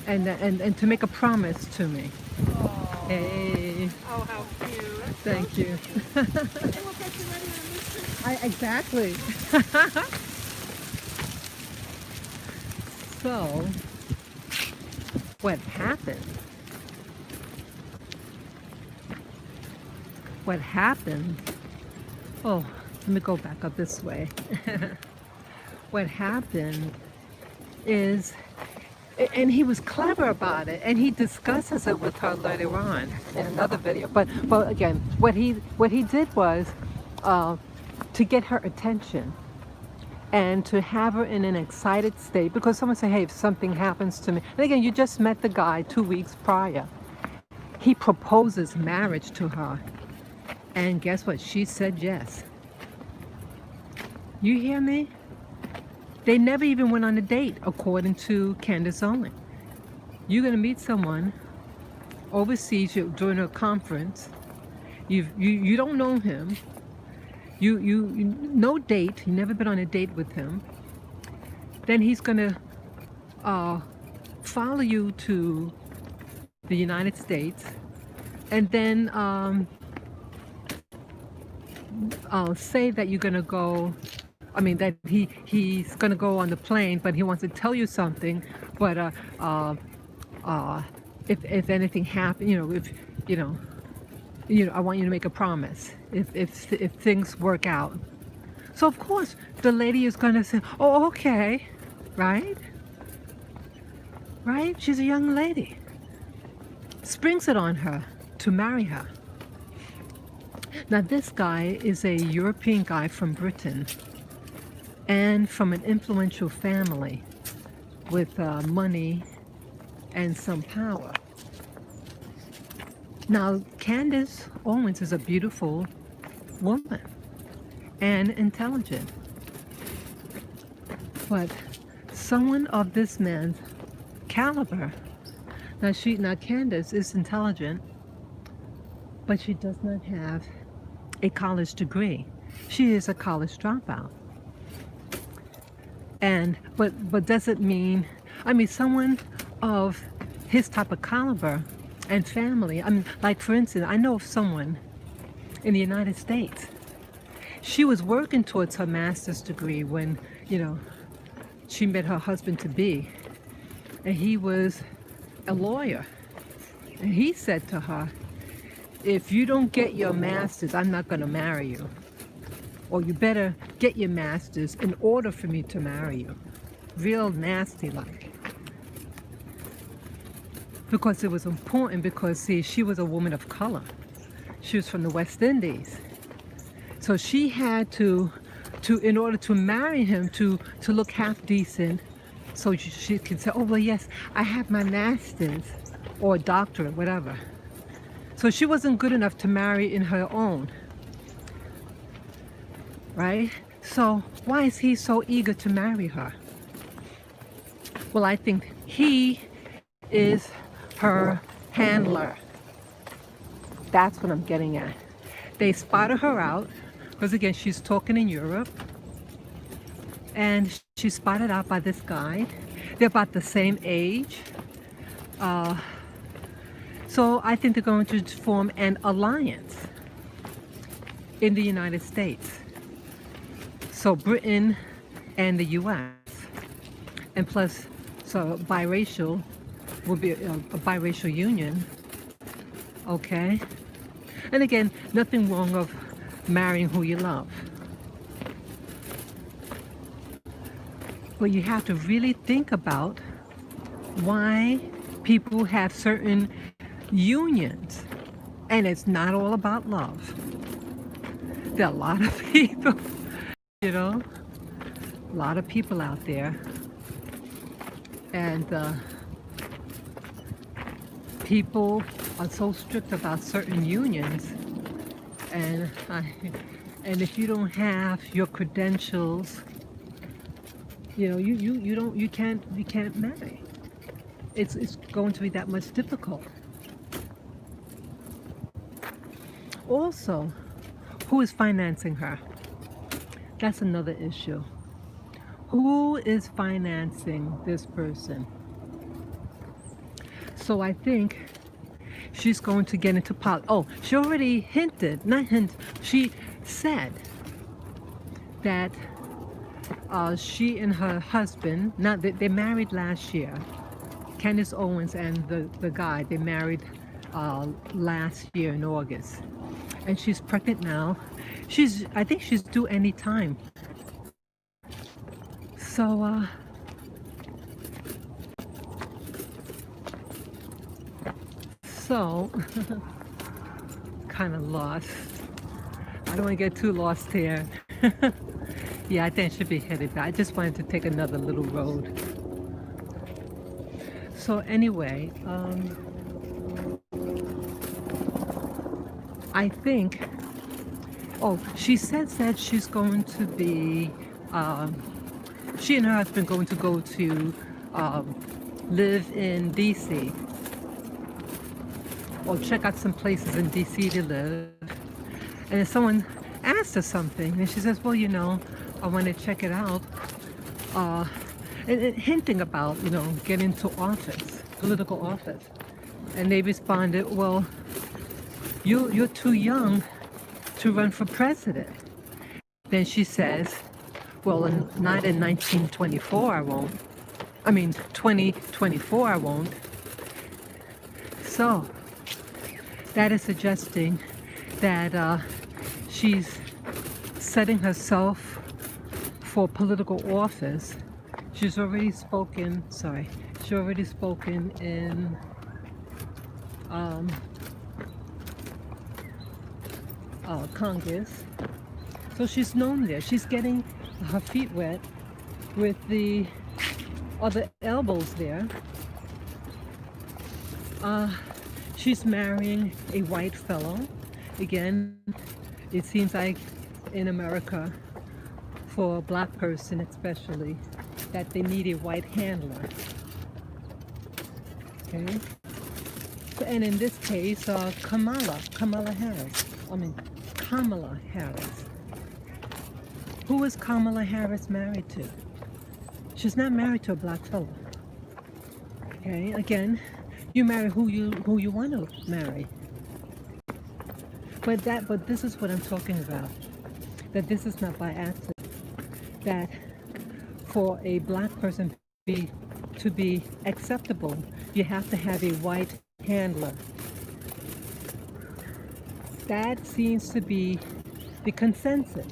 and to make a promise to me. Oh. Hey, Oh, how cute. thank you. It looks like you're ready on this trip. Exactly. So, what happened? What happened? Oh, let me go back up this way. What happened is, and he was clever about it, and he discusses it with her later on in another video. But again, what he did was to get her attention and to have her in an excited state, because someone said, hey, if something happens to me, and again, you just met the guy 2 weeks prior. He proposes marriage to her, and guess what? She said yes. You hear me? They never even went on a date, according to Candace Owens. You're going to meet someone overseas during a conference. You don't know him. You no date. You never been on a date with him. Then he's going to follow you to the United States, and then say that you're going to go. I mean, that he's going to go on the plane, but he wants to tell you something. But if anything happens, I want you to make a promise if things work out. So of course the lady is going to say, oh, okay, right? She's a young lady. Springs it on her to marry her. Now this guy is a European guy from Britain, and from an influential family with money and some power. Now, Candace Owens is a beautiful woman and intelligent. But someone of this man's caliber, now Candace is intelligent, but she does not have a college degree. She is a college dropout. But doesn't mean, someone of his type of caliber and family, like for instance, I know of someone in the United States. She was working towards her master's degree when, she met her husband to be, and he was a lawyer. And he said to her, if you don't get your master's, I'm not going to marry you. Or you better get your master's in order for me to marry you. Real nasty like. Because it was important, because see, she was a woman of color. She was from the West Indies. So she had to in order to marry him, to look half decent, so she could say, oh well, yes, I have my master's or doctorate, whatever. So she wasn't good enough to marry in her own. Right? So why is he so eager to marry her? Well, I think he is her handler. That's what I'm getting at. They spotted her out, because again, she's talking in Europe, and she's spotted out by this guy. They're about the same age. So I think they're going to form an alliance in the United States. So Britain and the U.S. and plus, so biracial will be a biracial union. Okay, and again, nothing wrong of marrying who you love, but you have to really think about why people have certain unions, and it's not all about love. there are a lot of people, you know, a lot of people out there. And people are so strict about certain unions. And, and if you don't have your credentials, you can't marry. It's going to be that much difficult. Also, who is financing her? That's another issue. Who is financing this person? So I think she's going to get into politics. Oh, she already hinted, not hint, she said that she and her husband, not that they married last year. Candace Owens and the guy, they married last year in August. And she's pregnant now. I think she's due any time. So, kind of lost. I don't want to get too lost here. Yeah, I think I should be headed back. I just wanted to take another little road. So anyway, I think, she says that she's going to be, she and her husband going to go to live in DC, or check out some places in DC to live. And if someone asked her something, and she says, well, I want to check it out, and hinting about, getting into office, political office. And they responded, well, you're too young to run for president. Then she says, well, not in 1924 I won't. 2024 I won't. So that is suggesting that she's setting herself for political office. She's already spoken in Congress. So she's known there. She's getting her feet wet with the other elbows there. She's marrying a white fellow. Again, it seems like in America, for a black person especially, that they need a white handler. Okay? So, and in this case, Kamala Harris. Who is Kamala Harris married to? She's not married to a black fellow. Okay, again, you marry who you want to marry. But this is what I'm talking about. That this is not by accident. That for a black person to be acceptable, you have to have a white handler. That seems to be the consensus.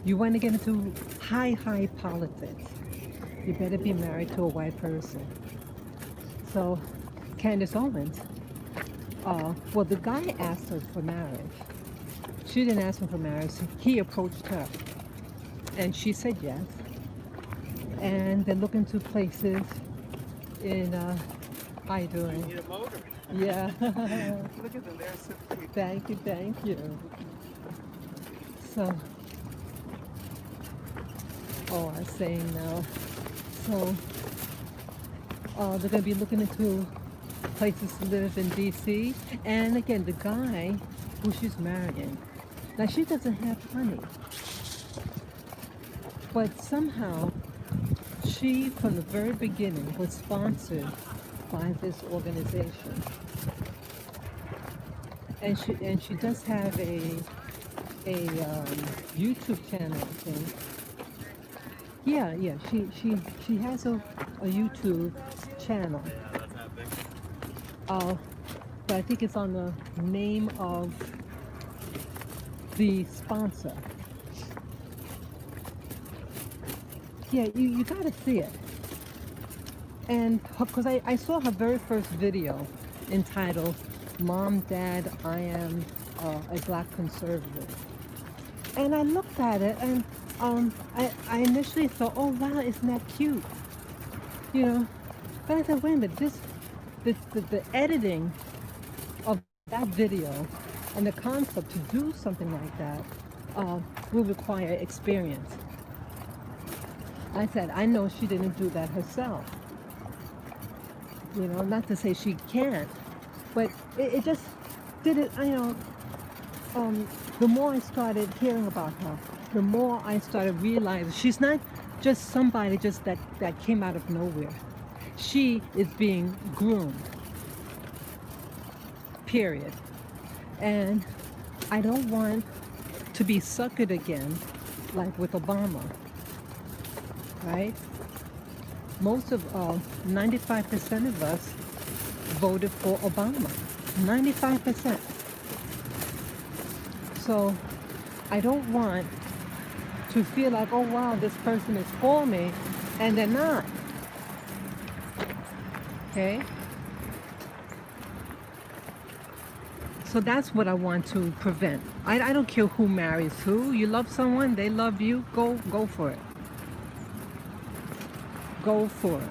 You want to get into high politics, you better be married to a white person. So Candace Owens, well, the guy asked her for marriage. She didn't ask him for marriage. He approached her, and she said yes. And they're looking to places in, how you doing? You need a motor. Yeah. Look at them, they're so cute. Thank you. So, I was saying now, so they're going to be looking into places to live in DC. And again, the guy who she's marrying, now she doesn't have money, but somehow she, from the very beginning, was sponsored by this organization. And she does have a YouTube channel, I think. Yeah. She has a YouTube channel. But I think it's on the name of the sponsor. Yeah, you gotta see it. And because I saw her very first video entitled "Mom, Dad, I Am a black conservative. And I looked at it, and I initially thought, oh wow, isn't that cute? You know, but I said, wait a minute, the editing of that video and the concept to do something like that will require experience. I said, I know she didn't do that herself. You know, not to say she can't, but it just did it, the more I started hearing about her, the more I started realizing she's not just somebody that came out of nowhere. She is being groomed. Period. And I don't want to be suckered again like with Obama. Right? Most of 95% of us voted for Obama. 95%. So I don't want to feel like, oh wow, this person is for me, and they're not. Okay? So that's what I want to prevent. I don't care who marries who. You love someone, they love you, go for it. Go for it.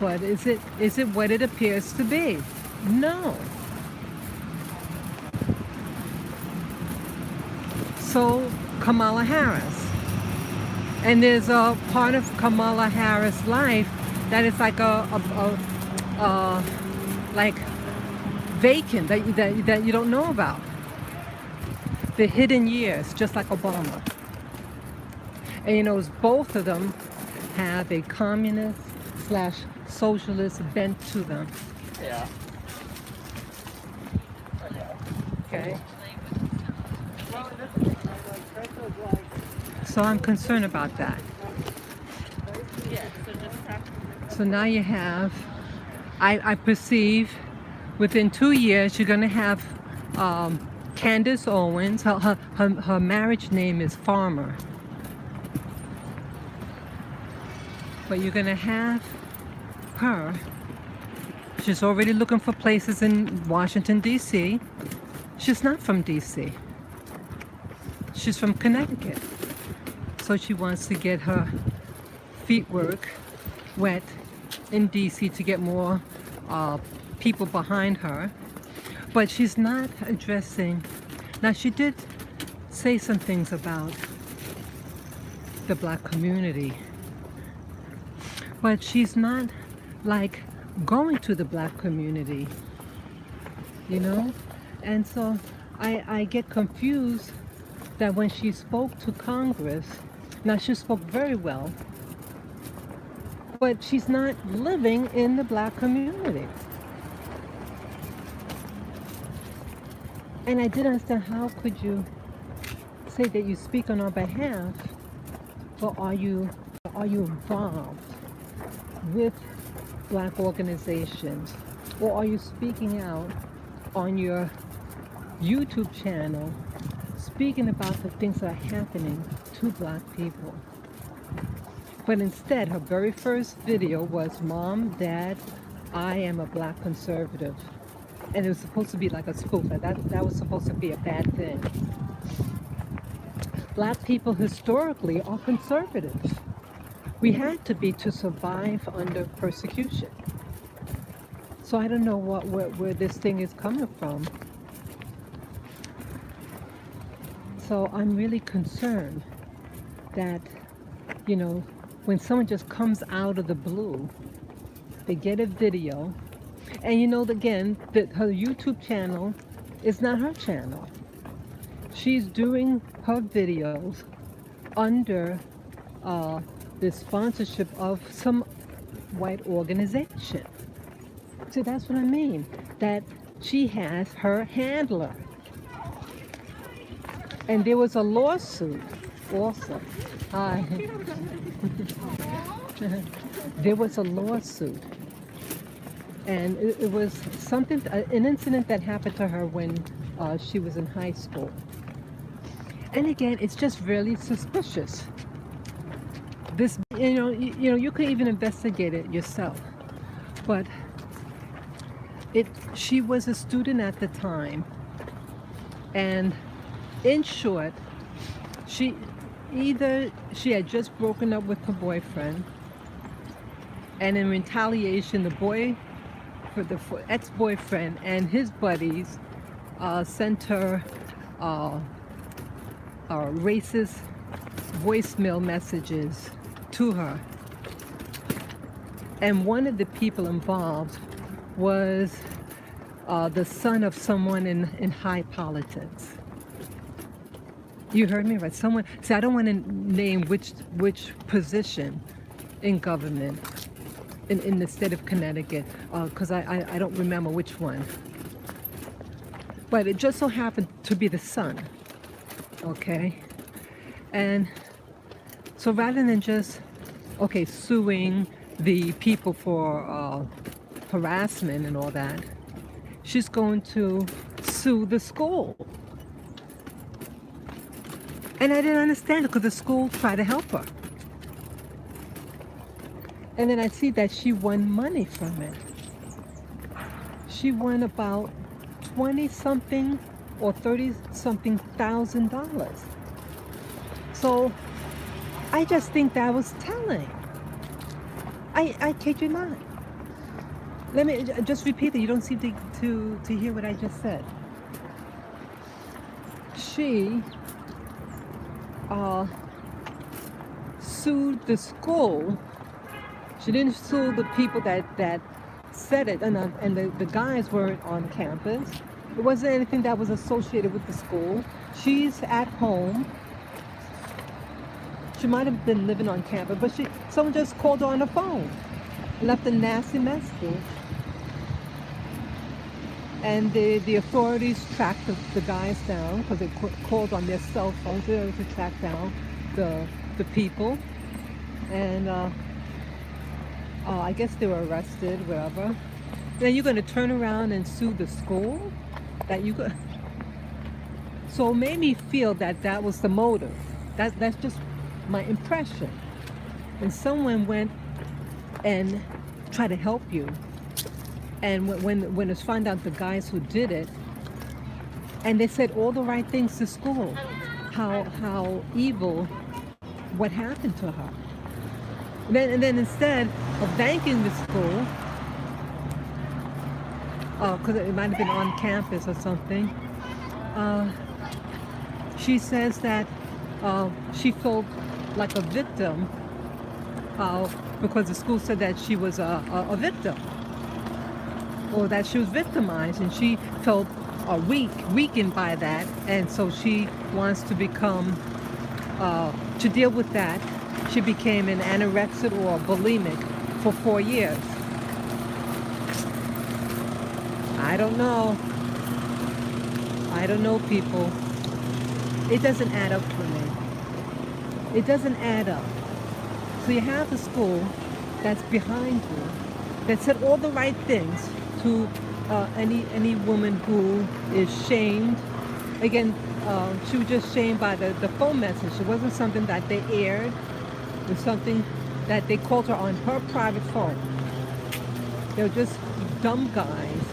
But is it what it appears to be? No. So Kamala Harris. And there's a part of Kamala Harris' life that is like like vacant that you don't know about. The hidden years, just like Obama. And you know, both of them have a communist / socialist bent to them. Yeah. Okay. So I'm concerned about that. Yeah, so just practice. So now you have, I perceive within 2 years you're going to have Candace Owens. Her marriage name is Farmer. But you're going to have her. She's already looking for places in Washington, D.C. She's not from D.C. She's from Connecticut. So she wants to get her feet wet in D.C. to get more people behind her. But she's not addressing. Now, she did say some things about the black community. But she's not like going to the black community, you know? And so I get confused that when she spoke to Congress, now she spoke very well, but she's not living in the black community. And I didn't understand, how could you say that you speak on our behalf, but are you involved with black organizations, or are you speaking out on your YouTube channel speaking about the things that are happening to black people? But instead, her very first video was, Mom, Dad, I am a black conservative. And it was supposed to be like a spoof. That was supposed to be a bad thing. Black people historically are conservatives. We had to be to survive under persecution. So I don't know where this thing is coming from. So I'm really concerned that, you know, when someone just comes out of the blue, they get a video, and you know, again, that her YouTube channel is not her channel. She's doing her videos under the sponsorship of some white organization. So that's what I mean, that she has her handler. And there was a lawsuit also. Hi. There was a lawsuit. And it was something, an incident that happened to her when she was in high school. And again, it's just really suspicious. This, you know, you can even investigate it yourself. But she was a student at the time, and in short, she she had just broken up with her boyfriend, and in retaliation, the ex-boyfriend and his buddies sent her uh, racist voicemail messages to her. And one of the people involved was the son of someone in high politics. You heard me right. Someone. See, I don't want to name which position in government in the state of Connecticut, because I don't remember which one. But it just so happened to be the son. Okay, and so rather than just suing the people for harassment and all that, she's going to sue the school. And I didn't understand it because the school tried to help her. And then I see that she won money from it. She won about 20 something or 30 something $1,000. So I just think that was telling. I kid you not. Let me just repeat it. You don't seem to hear what I just said. She sued the school. She didn't sue the people that said it, and the guys weren't on campus. It wasn't anything that was associated with the school. She's at home. She might have been living on campus, but someone just called her on the phone, left a nasty message. And the authorities tracked the guys down because they called on their cell phones in order to track down the people. And I guess they were arrested, whatever. Then you're going to turn around and sue the school? So it made me feel that was the motive. That's just my impression. And someone went and tried to help you. And when it's found out the guys who did it, and they said all the right things to school, how evil what happened to her. And then instead of thanking the school, because it might have been on campus or something, she says that she felt like a victim because the school said that she was a victim, or that she was victimized, and she felt weakened by that, and so she wants to become, to deal with that, she became an anorexic or bulimic for 4 years. I don't know, people. It doesn't add up for me. It doesn't add up. So you have a school that's behind you, that said all the right things to any woman who is shamed. Again, she was just shamed by the phone message. It wasn't something that they aired. It was something that they called her on her private phone. They were just dumb guys,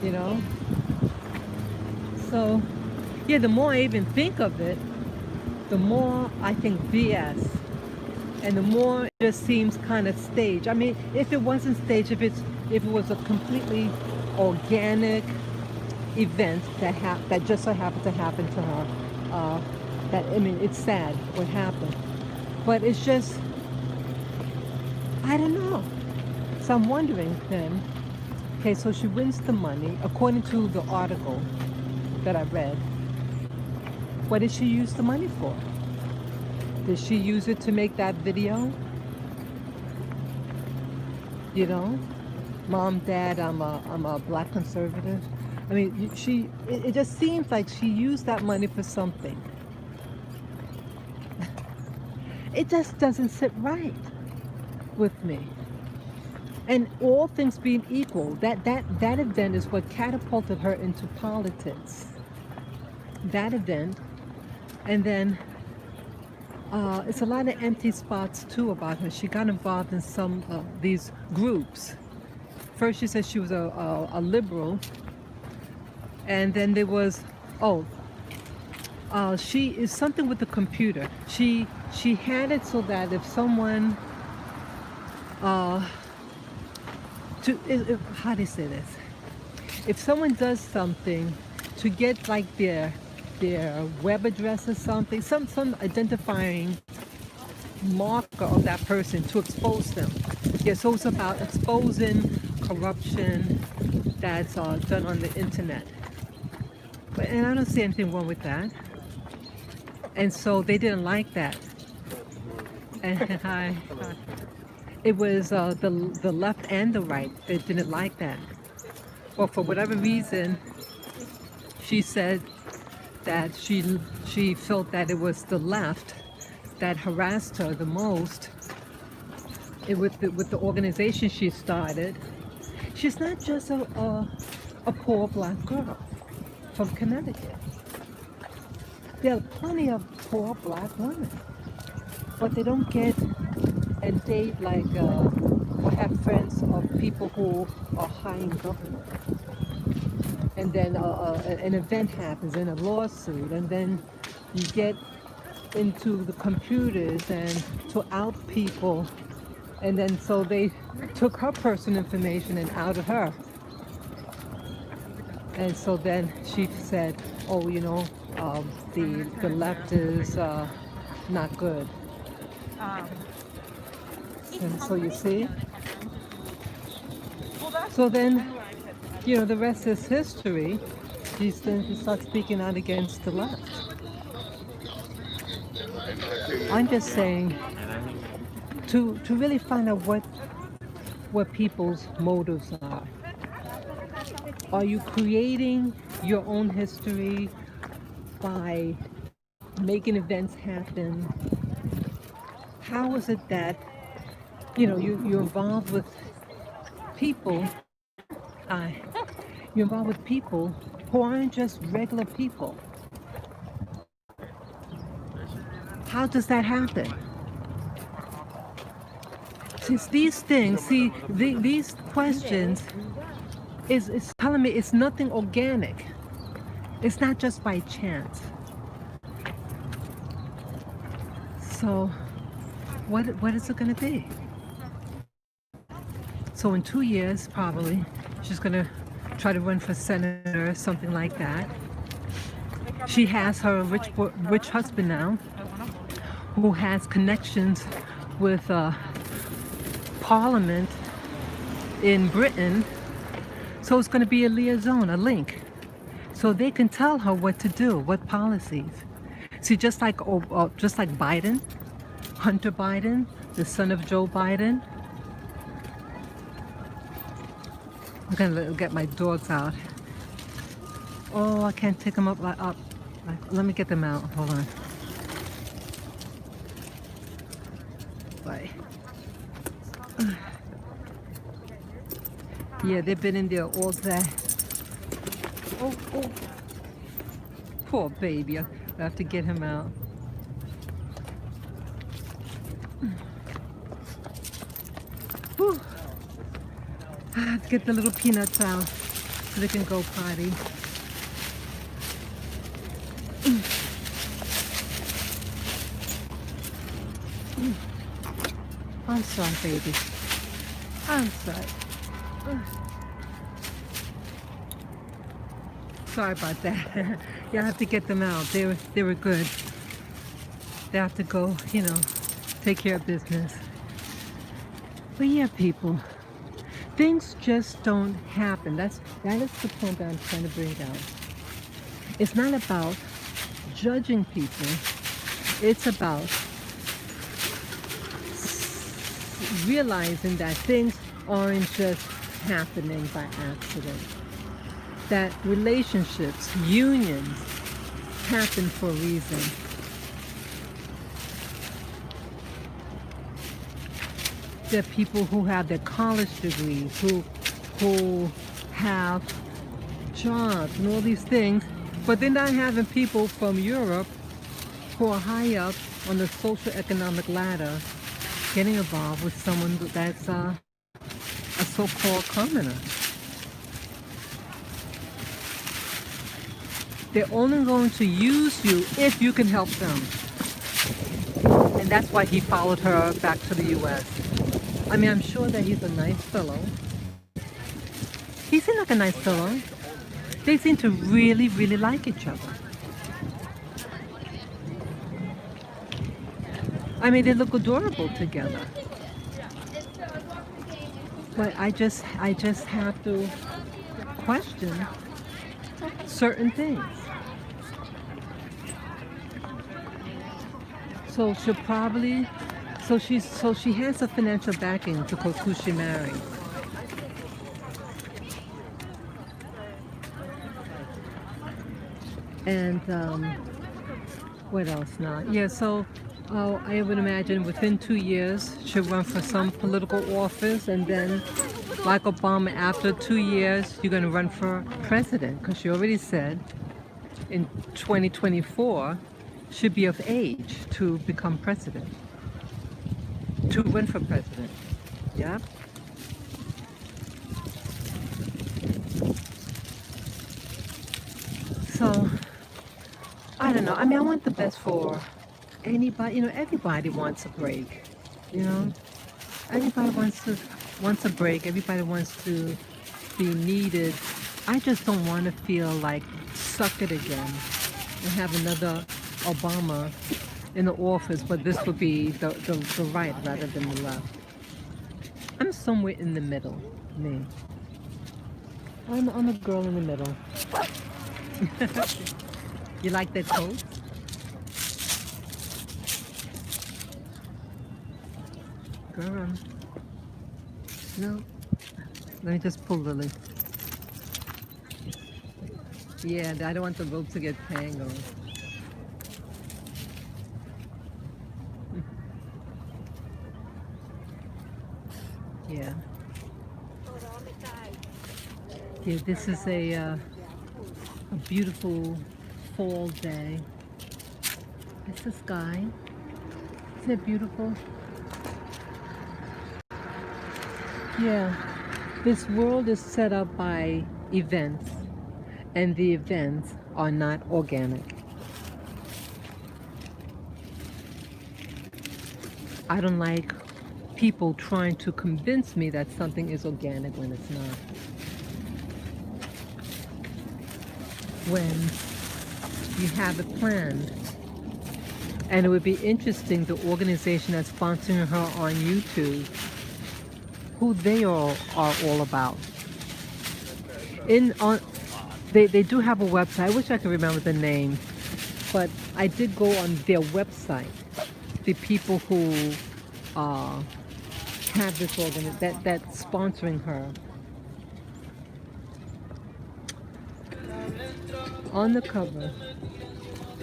you know? So, yeah, the more I even think of it, the more I think BS. And the more it just seems kind of staged. I mean, if it wasn't staged, if it was a completely organic event that just so happened to happen to her, it's sad what happened. But it's just, I don't know. So I'm wondering then, okay, so she wins the money, according to the article that I read. What did she use the money for? Did she use it to make that video? You know, Mom, Dad, I'm a black conservative. I mean, it just seems like she used that money for something. It just doesn't sit right with me. And all things being equal, that event is what catapulted her into politics. That event, and then it's a lot of empty spots too about her. She got involved in some of these groups, First, she said she was a liberal, and then there was, oh, she is something with the computer. She had it so that if someone, how do you say this? If someone does something to get like their web address or something, some identifying marker of that person to expose them. Yeah, so it's about exposing corruption that's done on the internet. And I don't see anything wrong with that. And so they didn't like that. And it was the left and the right that didn't like that. Well, for whatever reason, she said that she felt that it was the left that harassed her the most. With the organization she started. She's not just a poor black girl from Connecticut. There are plenty of poor black women, but they don't get and date like or have friends of people who are high in government. And then an event happens in a lawsuit, and then you get into the computers and to out people. And then so they took her personal information and outed her. And so then she said, oh, you know, the left is not good. And so you see? So then, you know, the rest is history. She starts speaking out against the left. I'm just saying, to really find out what people's motives are. Are you creating your own history by making events happen? How is it that, you know, you're involved with people, you're involved with people who aren't just regular people? How does that happen? Since these things, these questions is telling me it's nothing organic. It's not just by chance. So, what is it going to be? So in 2 years, probably, she's going to try to run for senator or something like that. She has her rich husband now, who has connections with Parliament in Britain. So it's going to be a liaison, a link, so they can tell her what to do, what policies. See, just like Biden, Hunter Biden, the son of Joe Biden. I'm gonna get my dogs out. Oh, I can't take them up. Let me get them out. Hold on. Bye. Yeah, they've been in there all day. Oh, poor baby. I have to get him out. Whew. I have to get the little peanuts out so they can go potty. I'm sorry, baby. I'm sorry. Sorry about that. Yeah, I have to get them out. They were good. They have to go, you know, take care of business. But yeah, people, things just don't happen. That is the point that I'm trying to bring down. It's not about judging people. It's about realizing that things aren't just happening by accident. That relationships, unions, happen for a reason. There are people who have their college degrees, who have jobs and all these things, but they're not having people from Europe who are high up on the social economic ladder getting involved with someone that's a so-called commoner. They're only going to use you if you can help them. And that's why he followed her back to the U.S. I mean, I'm sure that he's a nice fellow. He seemed like a nice fellow. They seem to really, really like each other. I mean, they look adorable together. But I just have to question certain things. So she'll probably, so she has a financial backing because who she married. And what else now? Yeah, so I would imagine within 2 years she'll run for some political office, and then like Obama, after 2 years you're going to run for president, because she already said in 2024 she'll be of age to become president, to run for president. Yeah. So I don't know. I mean, I want the best for anybody. You know, everybody wants a break. You know, everybody wants a break. Everybody wants to be needed. I just don't want to feel like suck it again and have another Obama in the office, but this would be the right rather than the left. I'm somewhere in the middle, me. I'm a girl in the middle. You like that coat? Girl. No. Let me just pull Lily. Yeah, I don't want the rope to get tangled. Yeah. Yeah, this is a beautiful fall day. It's the sky. Isn't it beautiful? Yeah. This world is set up by events, and the events are not organic. I don't like people trying to convince me that something is organic when it's not. When you have it planned. And it would be interesting, the organization that's sponsoring her on YouTube, who they are all about. They do have a website. I wish I could remember the name, but I did go on their website. The people who have this organization that's sponsoring her. On the cover.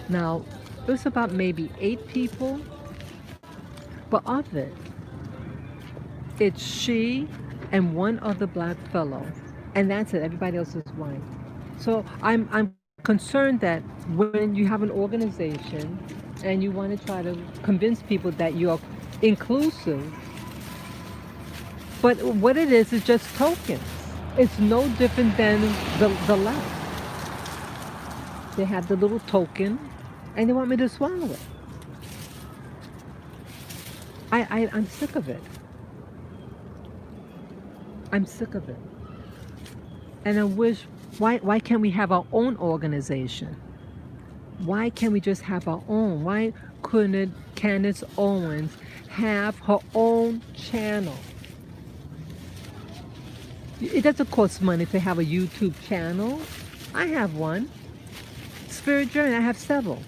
Now, there's about maybe 8 people, but of it, it's she and one other black fellow, and that's it. Everybody else is white. So I'm concerned that when you have an organization and you want to try to convince people that you're inclusive, but what it is just tokens. It's no different than the left. They have the little token, and they want me to swallow it. I'm sick of it. I'm sick of it. And I wish, why can't we have our own organization? Why can't we just have our own? Why couldn't Candace Owens have her own channel? It doesn't cost money to have a YouTube channel. I have one. Spirit Journey, I have several.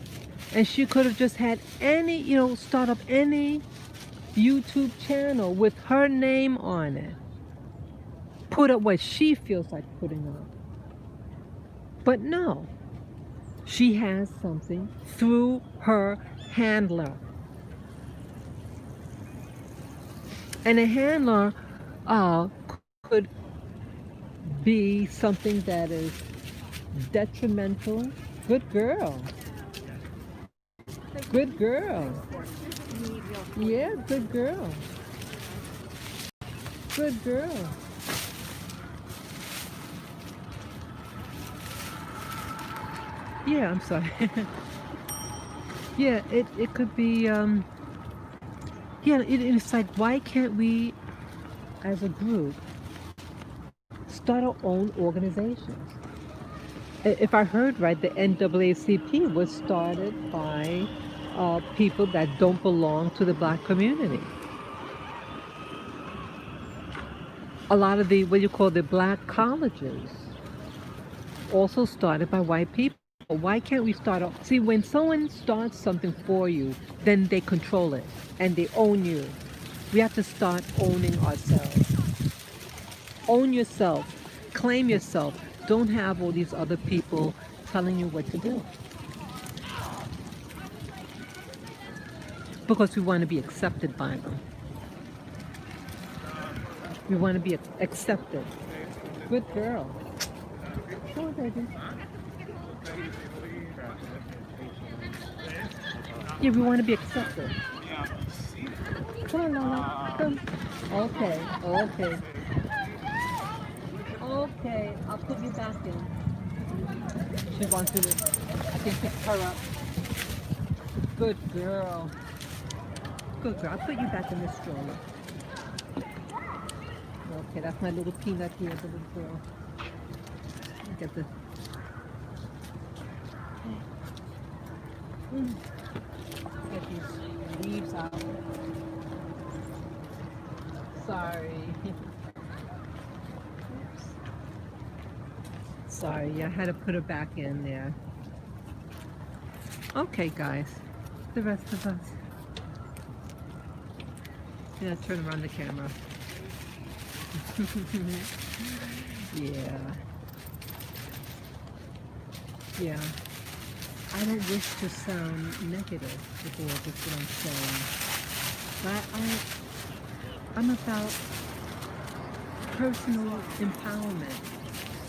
And she could have just had any, start up any YouTube channel with her name on it. Put up what she feels like putting up. But no, she has something through her handler. And a handler could be something that is detrimental. Good girl. Good girl. Yeah, good girl. Good girl. Yeah, I'm sorry. Yeah, it could be. Yeah, it's like, why can't we, as a group, start our own organizations? If I heard right, the NAACP was started by people that don't belong to the black community. A lot of the, what you call, the black colleges also started by white people. Why can't we start off? See, when someone starts something for you, then they control it and they own you. We have to start owning ourselves. Own yourself. Claim yourself. Don't have all these other people telling you what to do. Because we want to be accepted by them. We want to be accepted. Good girl. Sure, baby. Yeah, we want to be accepted. Come on, Lola. Come. Okay, okay. Okay, I'll put you back in. She wants to, I can pick her up. Good girl. Good girl. I'll put you back in the stroller. Okay, that's my little peanut here, the little girl. Get the. Get these leaves out. Sorry. Oops. Sorry, I had to put her back in there. Okay, guys. The rest of us. Yeah, turn around the camera. Yeah. Yeah. I don't wish to sound negative before just what I'm saying. But I'm about personal empowerment.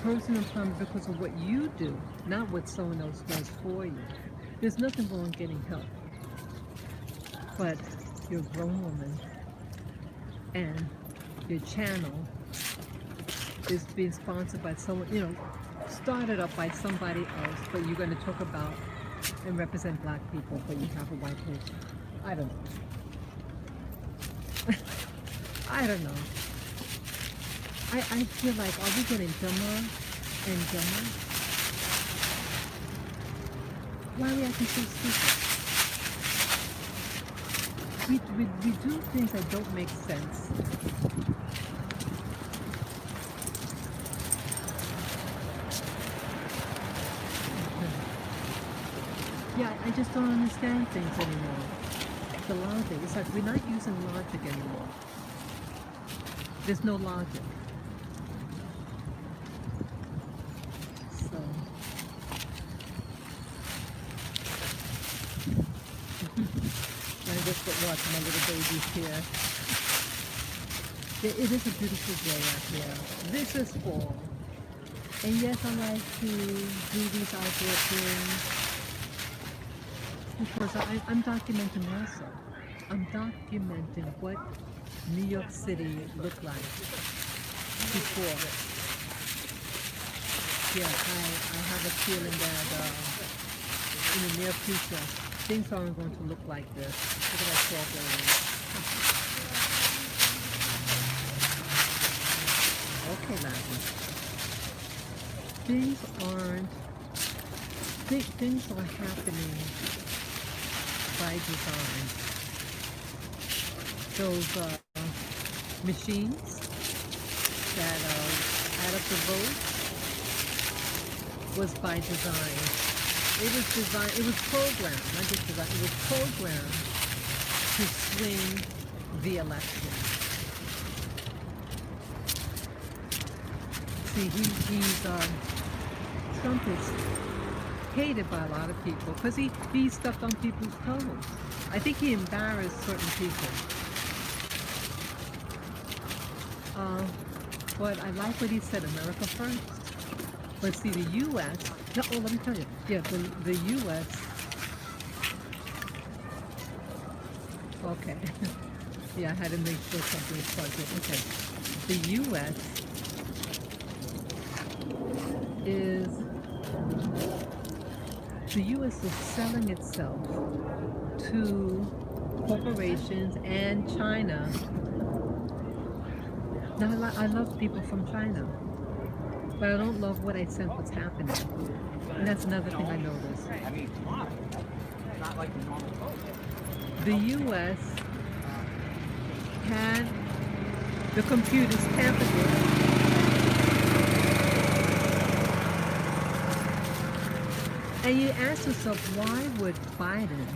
Personal empowerment because of what you do, not what someone else does for you. There's nothing wrong getting help. But you're a grown woman and your channel is being sponsored by someone, started up by somebody else, but you're going to talk about and represent black people, but you have a white person. I don't know. I don't know. I feel like, are we getting dumber and dumber? Why are we acting so stupid? We do things that don't make sense. Yeah, I just don't understand things anymore. The logic. It's like we're not using logic anymore. There's no logic. So I just watch my little babies here. It is a beautiful day out here. This is fall. And yes, I like to do these outdoor things because I'm documenting also. I'm documenting what New York City looked like before. Yeah, I have a feeling that in the near future, things aren't going to look like this. Look at that strawberry. Okay, Larry. Things are happening by design. Those machines that add up the votes was by design. It was designed, it was programmed, not just designed, it was programmed to swing the election. See, Trump is hated by a lot of people because he stepped on people's toes. I think he embarrassed certain people. But I like what he said, America first. But see, the U.S., no, let me tell you, yeah, the U.S., okay, yeah, I had to make sure something was plugged in. Okay, the U.S. is the U.S. is selling itself to corporations and China. Now, I love people from China, but I don't love what I sense what's happening. And that's another thing I noticed. The U.S. had the computers tampered with. And you ask yourself, why would Biden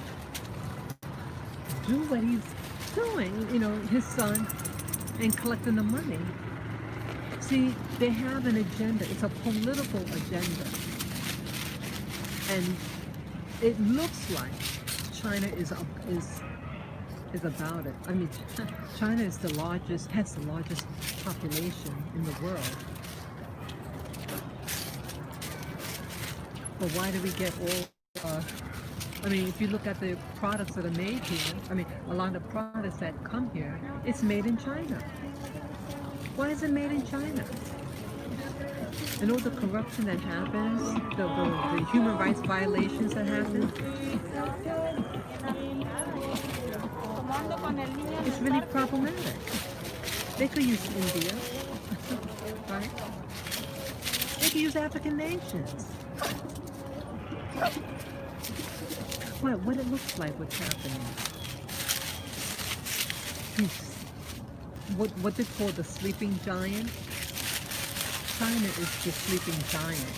do what he's doing, you know, his son, and collecting the money? See, they have an agenda. It's a political agenda. And it looks like China is about it. I mean, China is has the largest population in the world. But why do we get all, I mean, if you look at the products that are made here, I mean, a lot of products that come here, it's made in China. Why is it made in China? And all the corruption that happens, the human rights violations that happen, it's really problematic. They could use India, right? They could use African nations. What it looks like, what's happening. What they call the sleeping giant. China is the sleeping giant.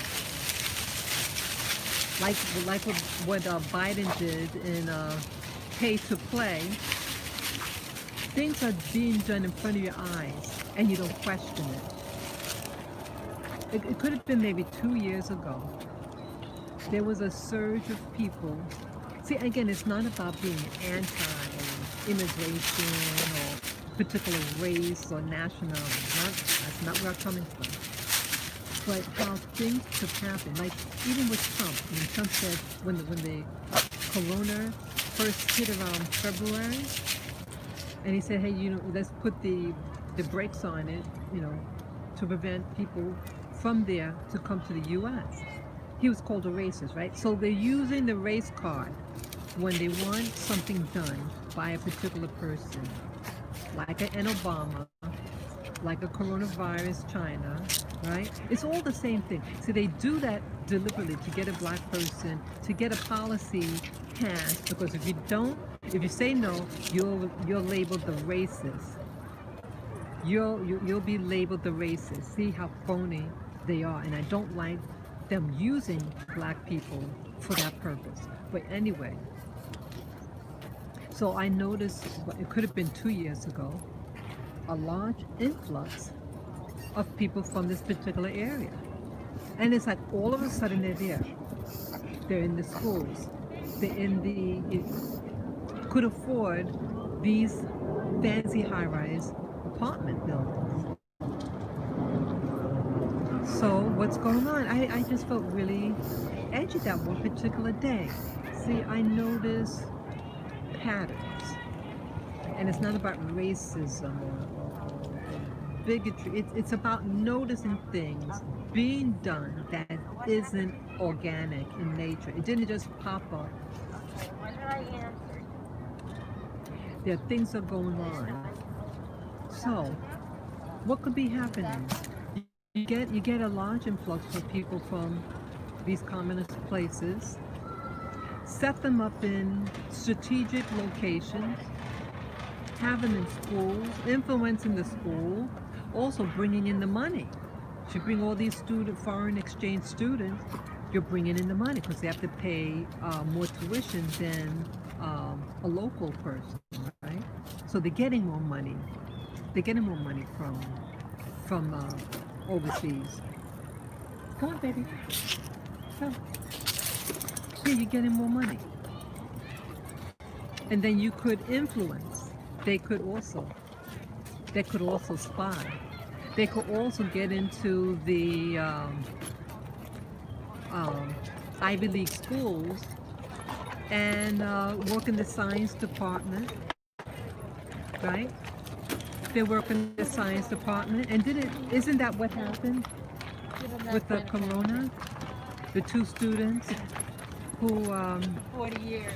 Like what Biden did in pay to play. Things are being done in front of your eyes, and you don't question it. It could have been maybe 2 years ago. There was a surge of people. See, again, it's not about being anti-immigration or particular race or nationality. That's not where I'm coming from. But how things could happen, like even with Trump. I mean, Trump said when the corona first hit around February, and he said, hey, you know, let's put the brakes on it, you know, to prevent people from there to come to the U.S. He was called a racist, right? So they're using the race card when they want something done by a particular person, like an Obama, like a coronavirus, China, right? It's all the same thing. So they do that deliberately to get a black person, to get a policy passed, because if you don't, if you say no, you're labeled the racist. You'll be labeled the racist. See how phony they are, and I don't like them using black people for that purpose. But anyway, so I noticed, it could have been 2 years ago, a large influx of people from this particular area. And it's like all of a sudden they're there. They're in the schools. They're could afford these fancy high-rise apartment buildings. So what's going on? I just felt really edgy that one particular day. See, I noticed patterns. And it's not about racism or bigotry. It's about noticing things being done that isn't organic in nature. It didn't just pop up. There are things that are going on. So, what could be happening? You get a large influx of people from these communist places, set them up in strategic locations, have them in schools, influencing the school, also bringing in the money. If you bring all these foreign exchange students, you're bringing in the money because they have to pay more tuition than a local person, right? So they're getting more money. They're getting more money from overseas. Come on, baby. Come. Yeah, you're getting more money. And then you could influence. They could also spy. They could also get into the Ivy League schools and work in the science department, right? They work in the science department, and isn't that what happened with the corona? The two students who 40 years.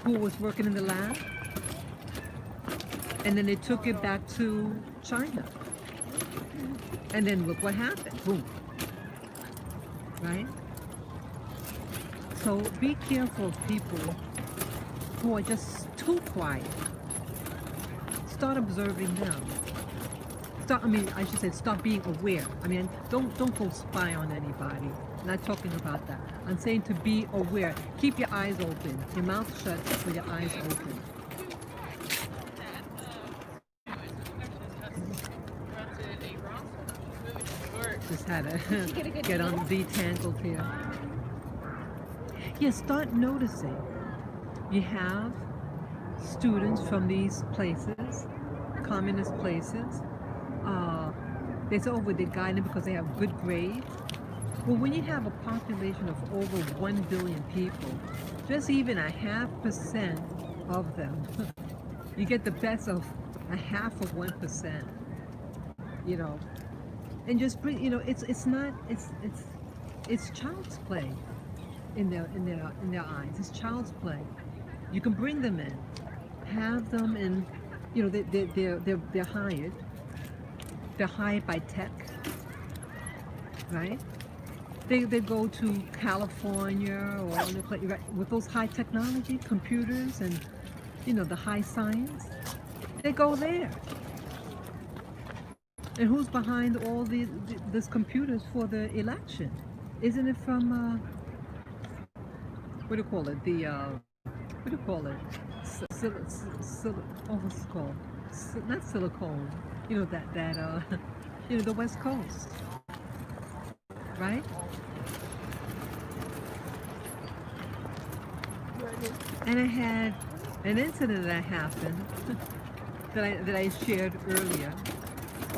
who was working in the lab, and then they took it back to China. And then look what happened. Boom. Right? So be careful of people who are just too quiet. Start observing them. I should say, stop being aware. I mean, don't go spy on anybody. I'm not talking about that. I'm saying to be aware. Keep your eyes open. Your mouth shut with your eyes open. Just had to get on detangled here. Yeah, start noticing. You have students from these places, communist places. They say, oh, well, they guide them because they have good grades. Well, when you have a population of over 1 billion people, just even 0.5% of them, you get the best of 0.5%. You know, and just bring. You know, it's child's play in their eyes. It's child's play. You can bring them in, have them in. You know, they're hired. They're hired by tech, right? They go to California or right, with those high technology computers and the high science. They go there. And who's behind all this computers for the election? Isn't it from what do you call it? What do you call it? What's it called? Not silicone. The West Coast, right? And I had an incident that happened that I shared earlier,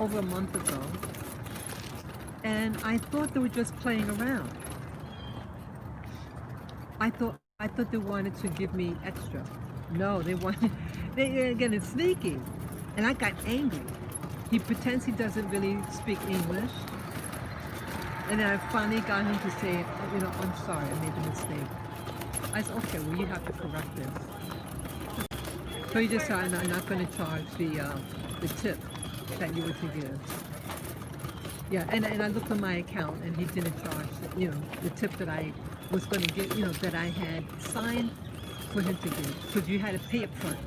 over a month ago, and I thought they were just playing around. I thought they wanted to give me extra. No, they wanted. Again, it's sneaky, and I got angry. He pretends he doesn't really speak English. And then I finally got him to say, I'm sorry, I made a mistake. I said, okay, well, you have to correct this. So he just said, I'm not going to charge the tip that you were to give. Yeah, and I looked on my account, and he didn't charge, the tip that I was going to give, that I had signed for him to give. Because you had to pay up front.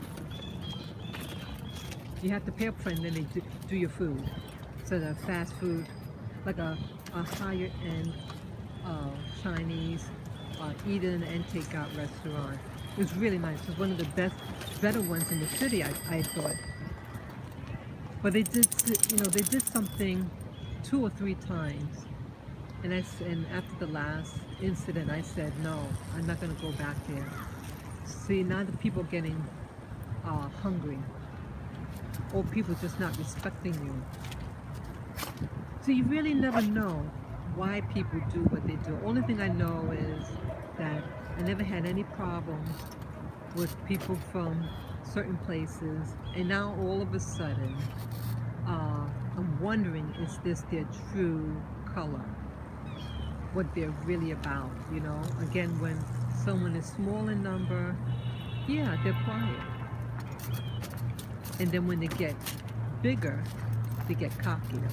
You have to pay up front, and then they do your food. So the fast food, like a higher end Chinese eat-in and take-out restaurant. It was really nice. It was one of the better ones in the city, I thought. But they did something 2 or 3 times, and after the last incident, I said, no, I'm not going to go back there. See, now the people are getting hungry. Or people just not respecting you. So you really never know why people do what they do. Only thing I know is that I never had any problems with people from certain places, and now all of a sudden, I'm wondering, is this their true color? What they're really about, Again, when someone is small in number, yeah, they're quiet. And then when they get bigger, they get cockier.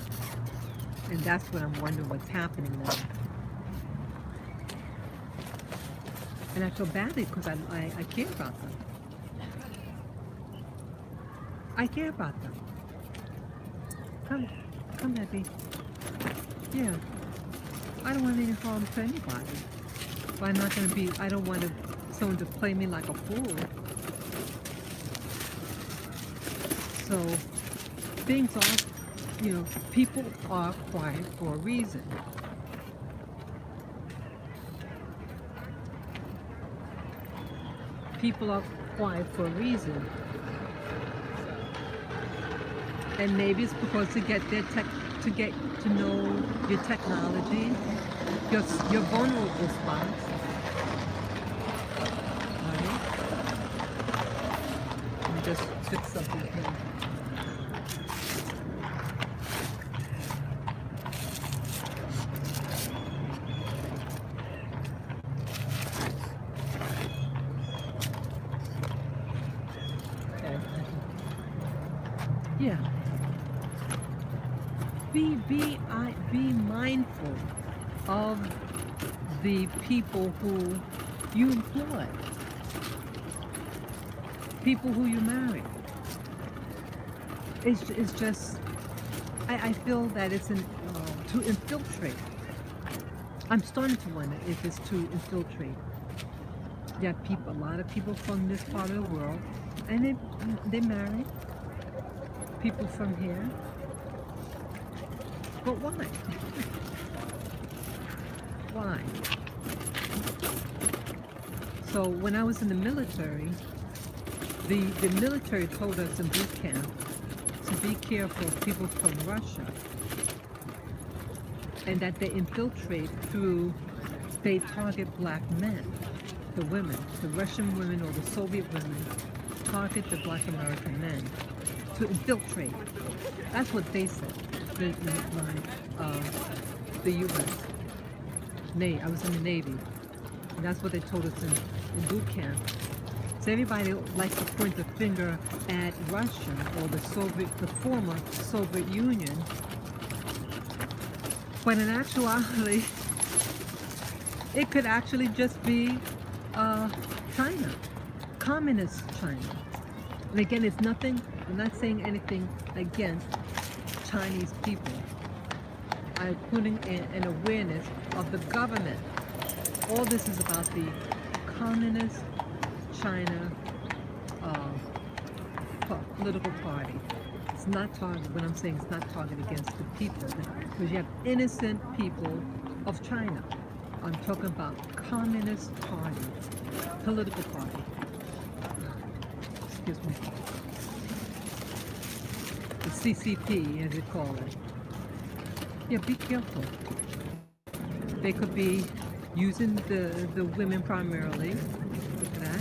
And that's what I'm wondering what's happening now. And I feel badly because I care about them. I care about them. Come, Abby. Yeah. I don't want any harm to anybody. But I don't want someone to play me like a fool. So things are, people are quiet for a reason. People are quiet for a reason. And maybe it's because to get to know your technology, your vulnerable spots. Right? Let me just fix something here. Yeah. Be mindful of the people who you employ, people who you marry. It's just I feel that it's to infiltrate. I'm starting to wonder if it's to infiltrate. You have people, a lot of people from this part of the world, and they marry people from here. But why? Why? So when I was in the military, the military told us in boot camp to be careful of people from Russia, and that they infiltrate they target black men, the women, the Russian women or the Soviet women target the black American men to infiltrate. That's what they said. The U.S. I was in the Navy, and that's what they told us in boot camp. So everybody likes to point the finger at Russia or the former Soviet Union. But in actuality, it could actually just be China, communist China. And again, it's nothing, I'm not saying anything against Chinese people. I'm putting an awareness of the government. All this is about the communist China political party. It's not targeted, what I'm saying, it's not targeted against the people, because you have innocent people of China. I'm talking about communist party, political party. Excuse me. The CCP, as they call it. Yeah, be careful. They could be using the women primarily. Look at that.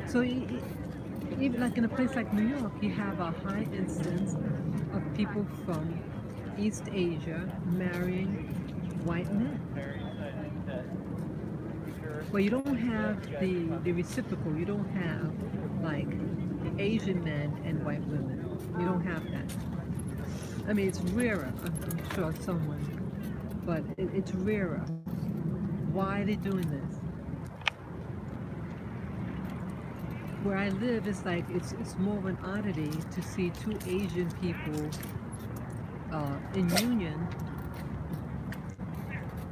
So even like in a place like New York, you have a high instance of people from East Asia marrying white men. Well, you don't have the reciprocal. You don't have like Asian men and white women. You don't have that. I mean, it's rarer. I'm sure someone, but it's rarer. Why are they doing this? Where I live, it's like it's more of an oddity to see two Asian people in union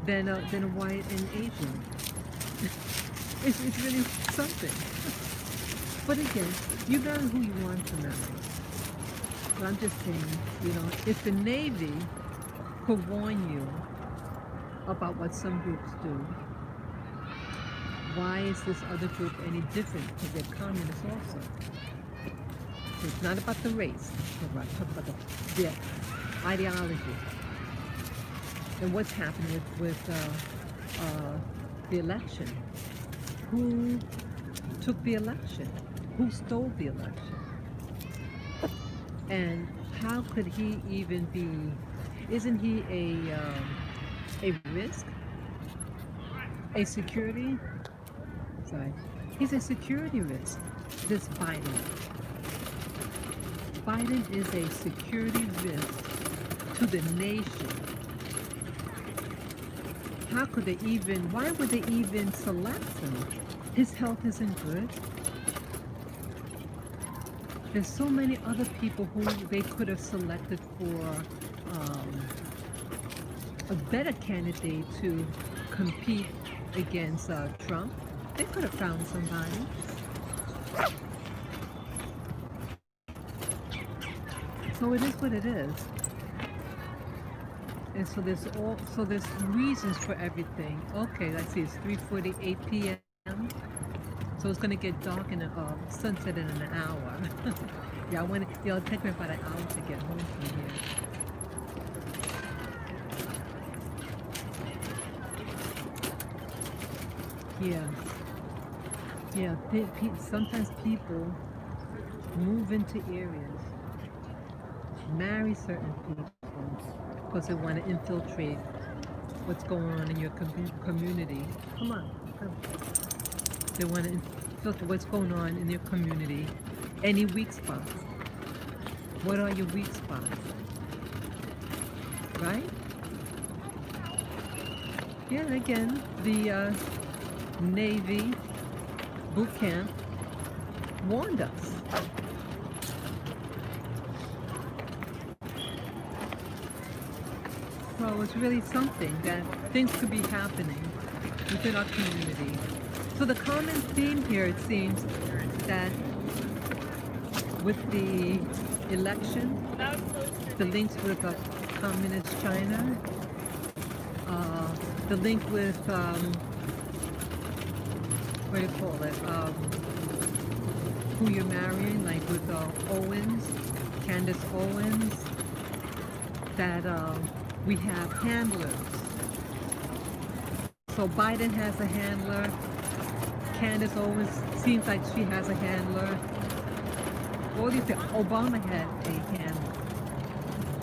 than a white and Asian. It's really something. But again, you marry who you want to marry. But I'm just saying, if the Navy could warn you about what some groups do, why is this other group any different? Because they're communists also. So it's not about the race. It's about the ideology. And what's happening with the election? Who took the election? Who stole the election? And how could he even be? Isn't he a risk? A security? Sorry, he's a security risk. This Biden. Biden is a security risk to the nation. How could they even? Why would they even select him? His health isn't good. There's so many other people who they could have selected for a better candidate to compete against Trump. They could have found somebody. So it is what it is. And so there's reasons for everything. Okay, I see it's 3:48 p.m. So it's gonna get dark in sunset in an hour. Yeah, it'll take me about an hour to get home from here. Yeah. Sometimes people move into areas, marry certain people because they want to infiltrate what's going on in your community. Come on. They want to infiltrate what's going on in their community Any weak spots? What are your weak spots? Right? Yeah, and again, the Navy boot camp warned us. So it's really something that things could be happening within our community. So the common theme here, it seems, that with the election, the links with communist China, the link with what do you call it? Who you're marrying, like with Owens, Candace Owens, that we have handlers. So Biden has a handler. Candace Owens seems like she has a handler. All these things. Obama had a handler.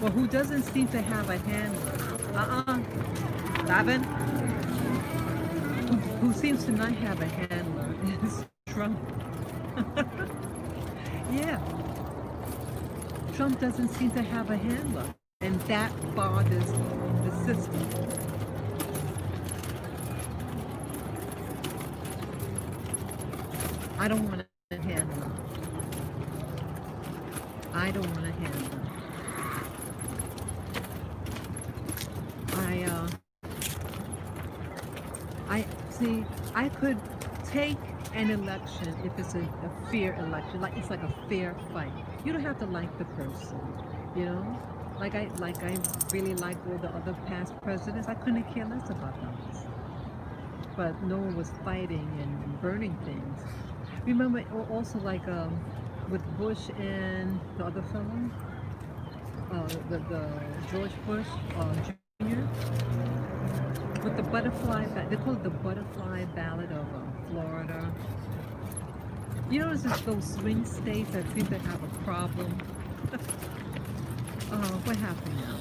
Well, who doesn't seem to have a handler? Lavin? Who seems to not have a handler is Trump. Yeah. Trump doesn't seem to have a handler. And that bothers the system. I don't want a handler. I don't want a handler. I see, I could take an election if it's a fair election, like it's like a fair fight. You don't have to like the person, you know? Like I really like all the other past presidents. I couldn't care less about those. But no one was fighting and burning things. Remember also like with Bush and the other fellow, the George Bush Jr. with the butterfly, they call it the butterfly ballot of Florida. You notice it's those swing states that seem to have a problem. What happened now?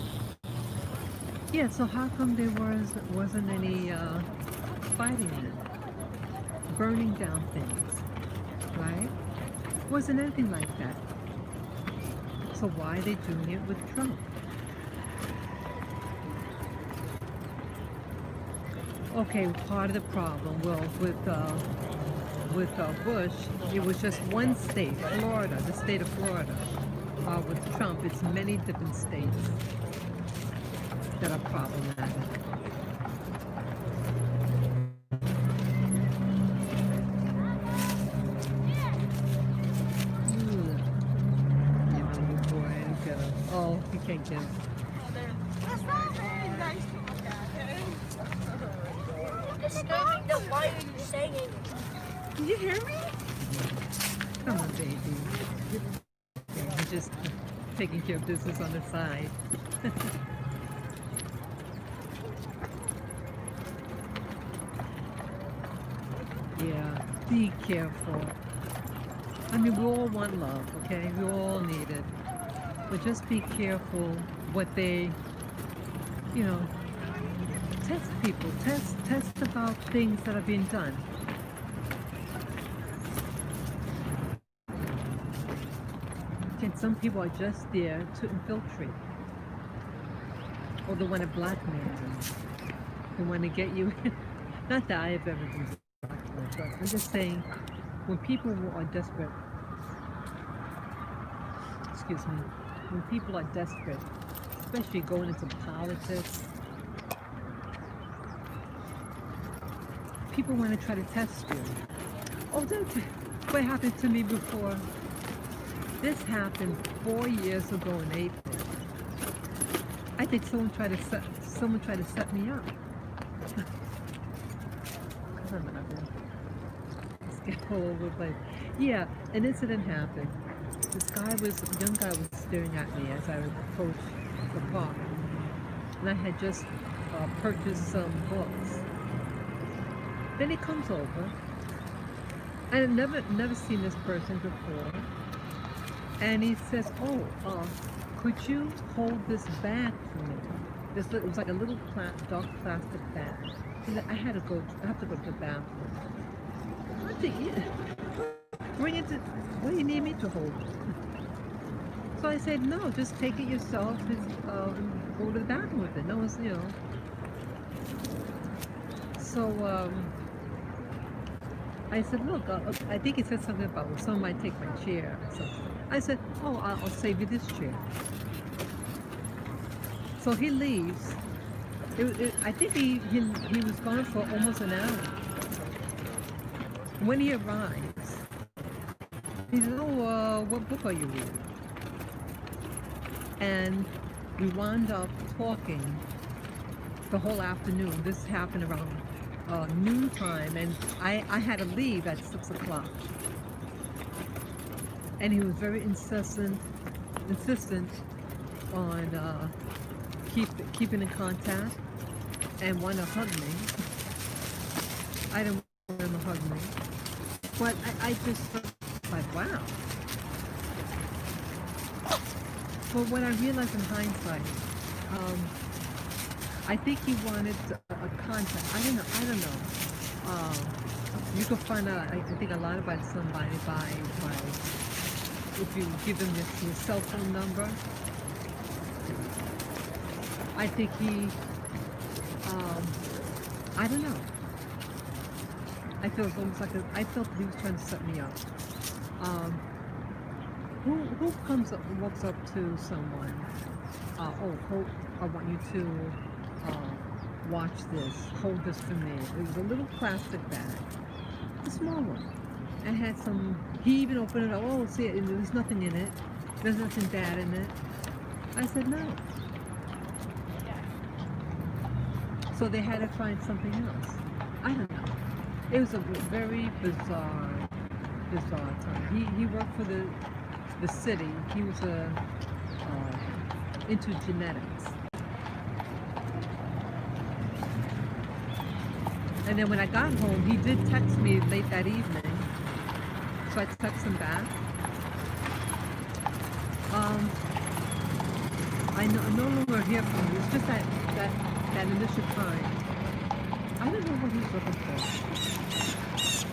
Yeah, so how come there wasn't any fighting it? Burning down things, right? Wasn't anything like that. So why are they doing it with Trump? Okay, part of the problem, well, with Bush, it was just one state, Florida, the state of Florida. With Trump, it's many different states that are problematic. Oh, you can't get it. That's not very nice to look at. Disturbing the why are you singing? Did you hear me? Come on, baby. Okay, I'm just taking care of business on the side. Yeah, be careful. I mean, we all want love, okay? We all need it. But just be careful what they, you know, test people. Test about things that are being done. And some people are just there to infiltrate. Or they want to blackmail you. They want to get you in. Not that I have ever been blackmailed, but I'm just saying, when people are desperate, excuse me, when people are desperate, especially going into politics, people want to try to test you. Oh, that's what happened to me before. This happened 4 years ago in April. I think someone tried to set me up. Come on, let's get all over the place. Yeah, an incident happened. A young guy was staring at me as I approached the park. And I had just purchased some books. Then he comes over. I had never seen this person before. And he says, oh, could you hold this bag for me? It was like a little dark plastic bag. He said, I have to go to the bathroom. I think, yeah. bring it to, what do you need me to hold? So I said, no, just take it yourself and go to the bathroom with it. No one's, So I said, look, I think he said something about, well, someone might take my chair or something. I said, oh, I'll save you this chair. So he leaves. I think he was gone for almost an hour. When he arrives, he said, oh, what book are you reading? And we wound up talking the whole afternoon. This happened around noon time, and I had to leave at 6 o'clock. And he was very insistent on keeping in contact and wanted to hug me. I didn't want him to hug me, but I just felt like, wow. But what I realized in hindsight, I think he wanted a contact. I don't know. You can find out, I think, a lot about somebody by if you give them his cell phone number. I think he, I don't know. I feel it's almost like I felt he was trying to set me up. Who walks up to someone? Oh, I want you to watch this. Hold this for me. It was a little plastic bag, a small one. And had some. He even opened it up. Oh, see, there's nothing in it. There's nothing bad in it. I said no. So they had to find something else. I don't know. It was a very bizarre time. He worked for the city. He was into genetics. And then when I got home, he did text me late that evening. So I texted him back. I no longer hear from him. It's just that initial time. I don't know what he's looking for.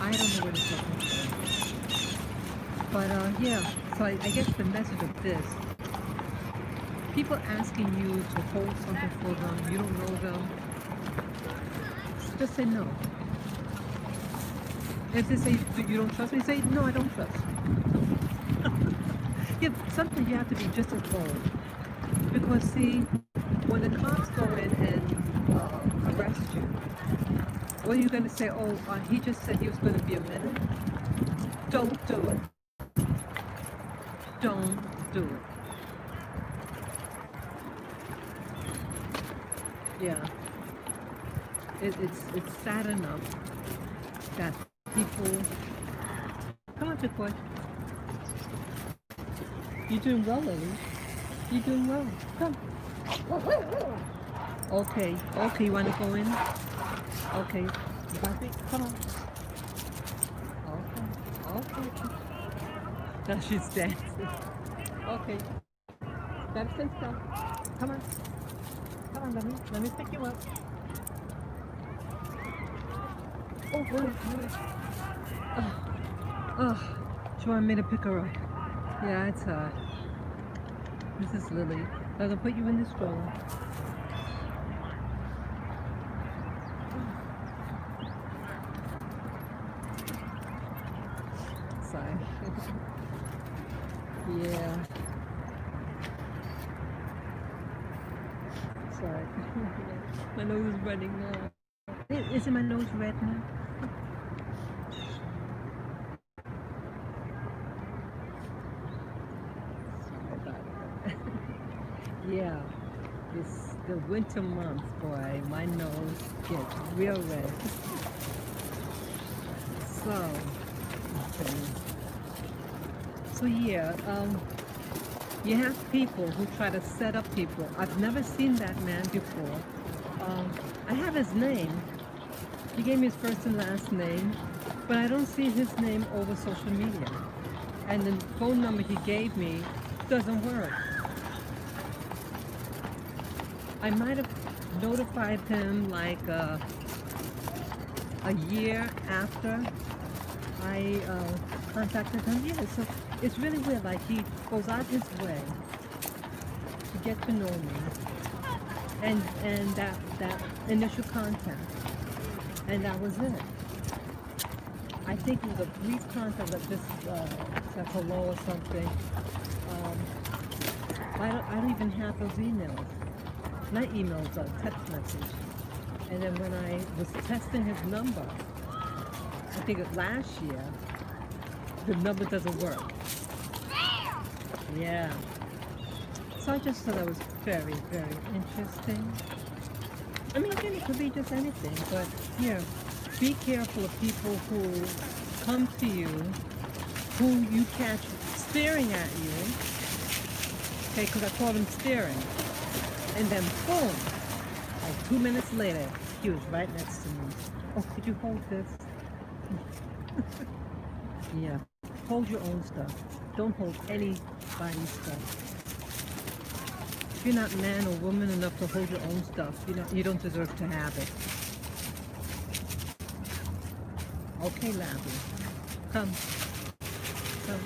I don't know what he's looking for. But yeah, so I guess the message of this, people asking you to hold something for them, you don't know them, just say no. If they say you don't trust me, say no, I don't trust you. Yeah, sometimes you have to be just as bold. Because see, when the cops go in and arrest you, what are you going to say? Oh, he just said he was going to be a minute. Don't do it. Don't do it. Yeah. It's sad enough that people. Come on, Big Boy. You're doing well, Lily. You're doing well. Come. Okay. Okay, you want to go in? Okay. You got it? Come on. Okay. Okay. Now she's dancing. Okay. Gotta stay still. Come on. Come on, let me pick you up. Oh, good. Oh, she wanted me to pick her up. Yeah, it's hard. This is Lily. I'm gonna put you in the stroller. Sorry. Yeah. Sorry. My nose is running now. Isn't my nose red now? Yeah, the winter months, boy, my nose gets real red. So, okay. So yeah, you have people who try to set up people. I've never seen that man before. I have his name. He gave me his first and last name, but I don't see his name over social media. And the phone number he gave me doesn't work. I might have notified him like a year after I contacted him. Yeah, so it's really weird. Like he goes out his way to get to know me, and that initial contact, and that was it. I think it was a brief contact, like just said hello or something. Um, I don't even have those emails. Not emails, text message. And then when I was testing his number, I think it was last year, the number doesn't work. Yeah. So I just thought that was very, very interesting. I mean, again, it could be just anything, but yeah, be careful of people who come to you, who you catch staring at you, okay, because I call them staring, and then boom, like 2 minutes later, he was right next to me. Oh, could you hold this? Yeah, hold your own stuff. Don't hold anybody's stuff. If you're not man or woman enough to hold your own stuff, you don't deserve to have it. Okay, Labby. Come. Come.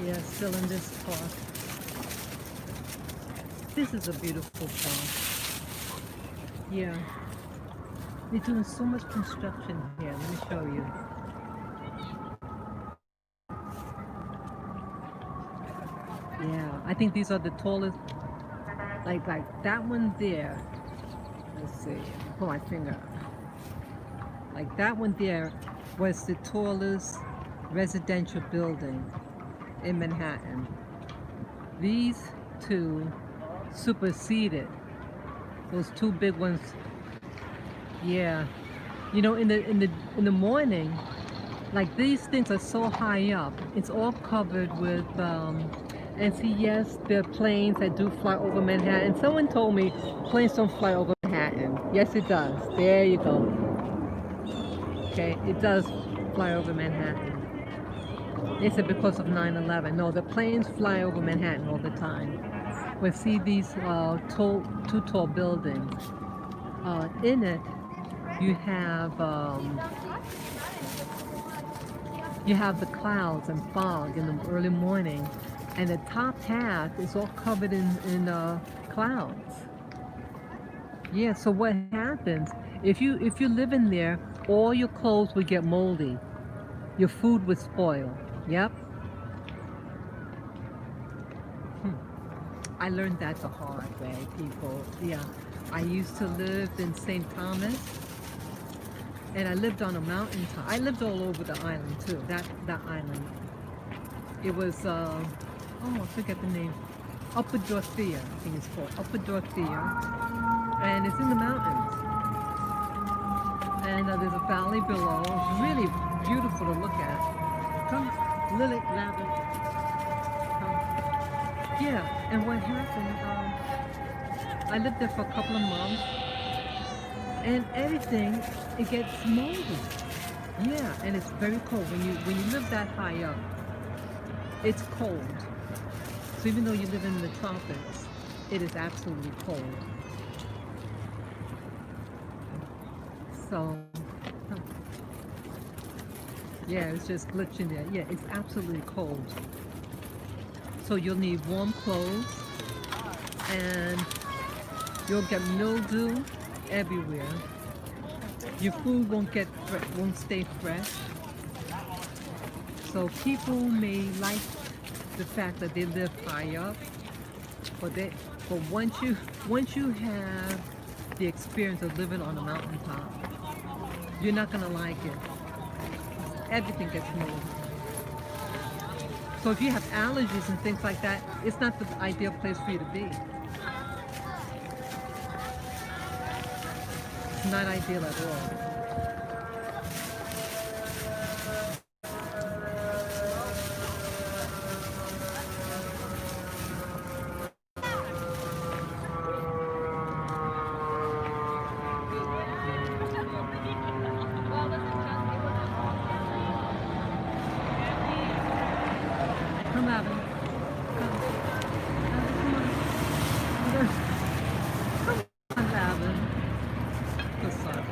Yeah, still in this park. This is a beautiful park. Yeah. They're doing so much construction here. Let me show you. Yeah, I think these are the tallest, like that one there. Let's see, pull my finger. Like that one there was the tallest residential building in Manhattan. These two superseded those two big ones. Yeah, you know, in the morning, like these things are so high up. It's all covered with and see, yes, there are planes that do fly over Manhattan. Someone told me planes don't fly over Manhattan. Yes, it does. There you go. Okay, it does fly over Manhattan. They said because of 9/11. No, the planes fly over Manhattan all the time. We see these two tall buildings. In it, you have the clouds and fog in the early morning. And the top half is all covered in clouds. Yeah, so what happens if you live in there, all your clothes would get moldy, your food would spoil. Yep. I learned that the hard way, people. Yeah, I used to live in St. Thomas, and I lived on a mountaintop. I lived all over the island too. That island. It was oh, I forget the name. Upper Dorothea, I think it's called. Upper Dorothea. And it's in the mountains. And there's a valley below. It's really beautiful to look at. Come, Lily, Lavin. Come. Yeah, and what happened, I lived there for a couple of months. And everything, it gets moldy. Yeah, and it's very cold. When you live that high up, it's cold. So even though you live in the tropics, it is absolutely cold. So, yeah, it's just glitching there. Yeah, it's absolutely cold. So you'll need warm clothes, and you'll get mildew everywhere. Your food won't stay fresh. So people may like the fact that they live high up, but once you have the experience of living on a mountaintop, you're not gonna like it. Everything gets moldy. So if you have allergies and things like that, it's not the ideal place for you to be. It's not ideal at all. Come, Abby. Come. Abby, come on. Come on, Abby. So sorry.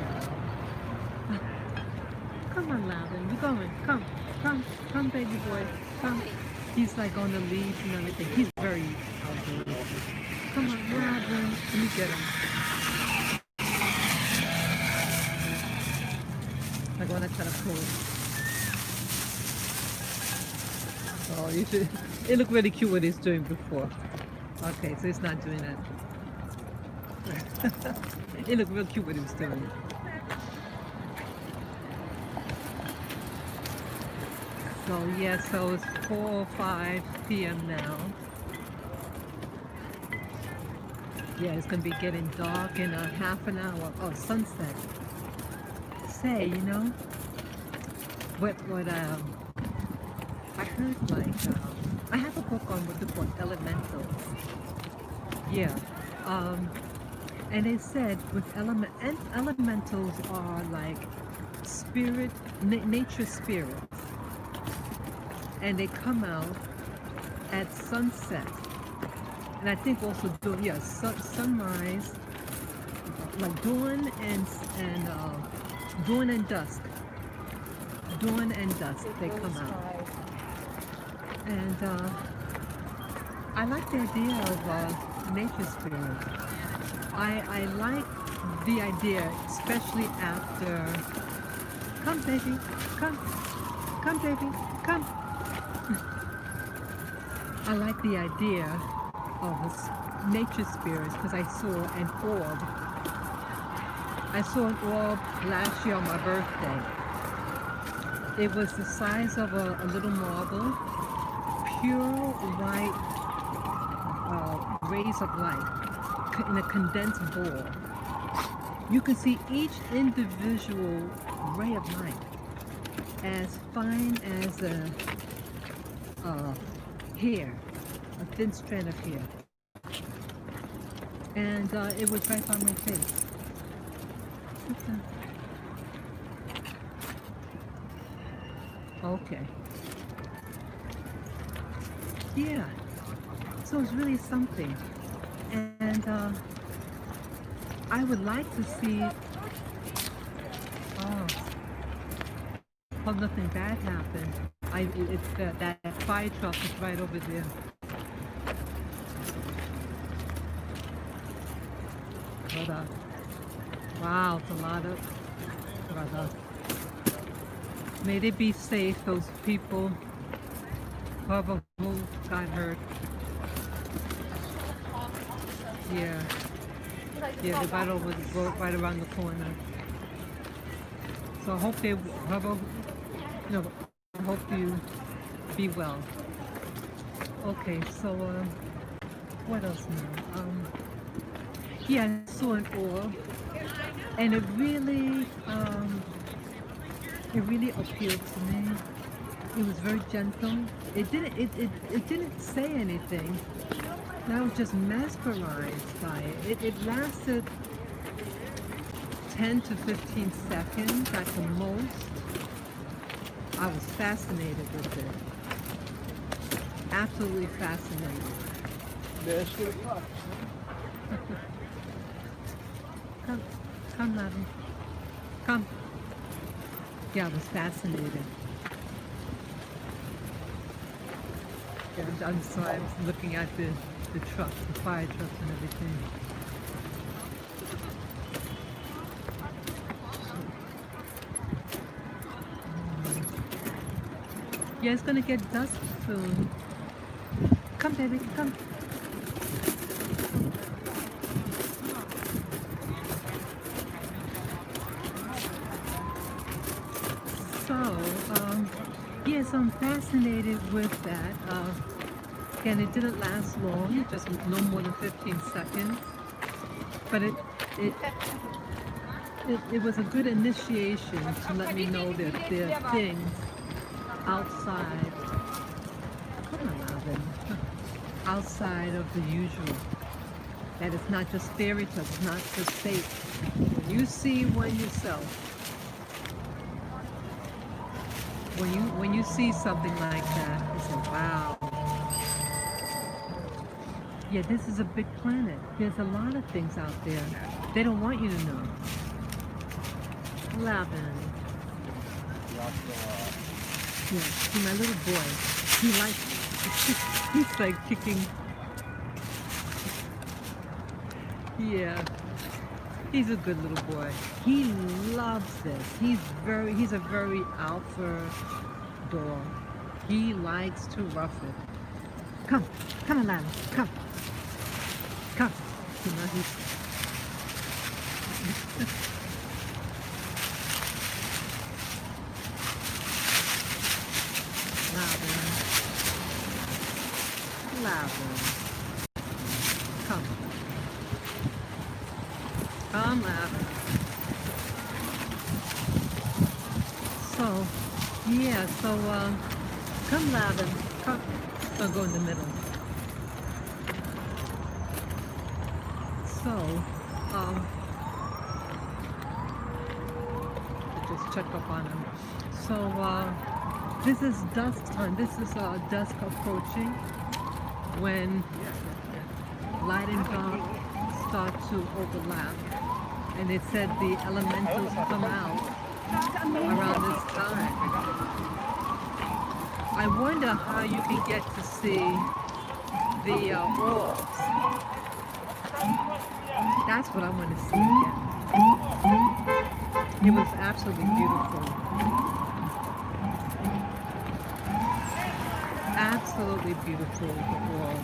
Come, baby boy. Come. He's like on the leaves and everything. He's very outdoors. Come on, Robin. Let me get him. I'm gonna try to pull it. Oh, you should. It looked really cute what he's doing before. Okay, so he's not doing that. It looked real cute what he was doing. So yeah, so it's 4:05 p.m. now. Yeah, it's gonna be getting dark in a half an hour. Oh, sunset. Say, you know, what I heard like I have a book on what they call elementals. Yeah, and they said with elementals are like nature spirits, and they come out at sunset. And I think also sunrise, like dawn and dawn and dusk. Dawn and dusk, they come out. And I like the idea of nature spirit. I like the idea, especially after. Come, baby, come, come, baby, come. I like the idea of nature spirits because I saw an orb. I saw an orb last year on my birthday. It was the size of a little marble, pure white rays of light in a condensed ball. You can see each individual ray of light as fine as a hair, a thin strand of hair. And it was right by my face. Okay. Yeah. So it's really something. And I would like to see. Oh, hope nothing bad happened. It's that fire truck is right over there. But wow, it's a lot of. May they be safe, those people. Whoever who got hurt. Yeah. Yeah, they're right over the road, right around the corner. So I hope I hope you be well. Okay, so what else now? Yeah, I saw an orb, and it really appealed to me. It was very gentle. It didn't say anything. And I was just mesmerized by it. It lasted 10 to 15 seconds at the most. I was fascinated with it. Absolutely fascinated. Come, Lavi. Come. Yeah, I was fascinated. Yeah, I'm sorry, I was looking at the trucks, the fire trucks and everything. Yeah, it's gonna get dusk soon. Come, baby, come. So, yes, I'm fascinated with that. Again, it didn't last long, just no more than 15 seconds. But it was a good initiation to let me know that there are things outside. Come on, Alvin. Outside of the usual. That it's not just fairy tales, it's not just fate. When you see one yourself, when you see something like that, you say, wow. Yeah, this is a big planet. There's a lot of things out there. They don't want you to know. Lavin. Yeah, see my little boy. He likes. He's like kicking. Yeah, he's a good little boy. He loves this. He's a very alpha dog. He likes to rough it. Come, come on, Lana, come, come. You know he's. Lavin, Lavin, come, come, Lavin. So, yeah, come, Lavin, come. I'll go in the middle. So, I just check up on him. So, this is dusk time. This is dusk approaching when light and dark start to overlap. And it said the elementals come out around this time. I wonder how you can get to see the orbs. That's what I want to see again. It was absolutely beautiful. Absolutely beautiful, the orb.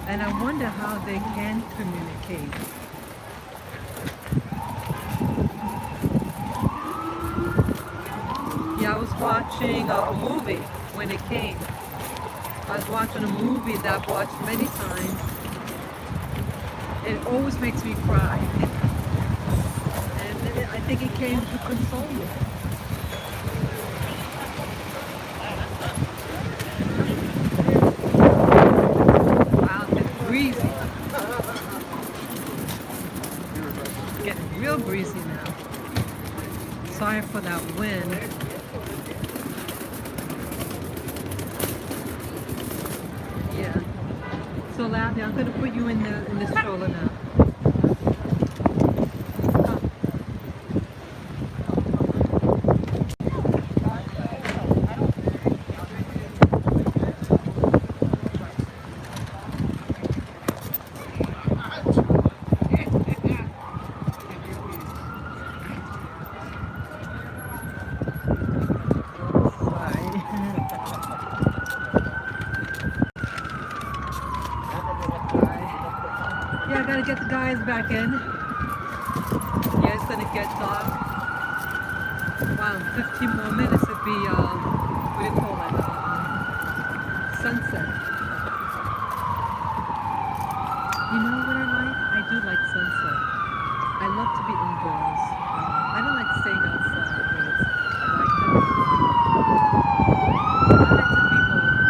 And I wonder how they can communicate. Yeah, I was watching a movie when it came. I was watching a movie that I've watched many times. It always makes me cry. And I think it came to console me. Wow, it's breezy. It's getting real breezy now. Sorry for that wind. Yeah. So Lavia, I'm gonna put you in the stroller now. Yeah, I gotta get the guys back in. Yeah, it's gonna get dark. Wow, 15 more minutes it'd be, what do you call it? Sunset. You know what I like? I do like sunset. I love to be indoors. I don't like staying outside when it's like this. I like to be home.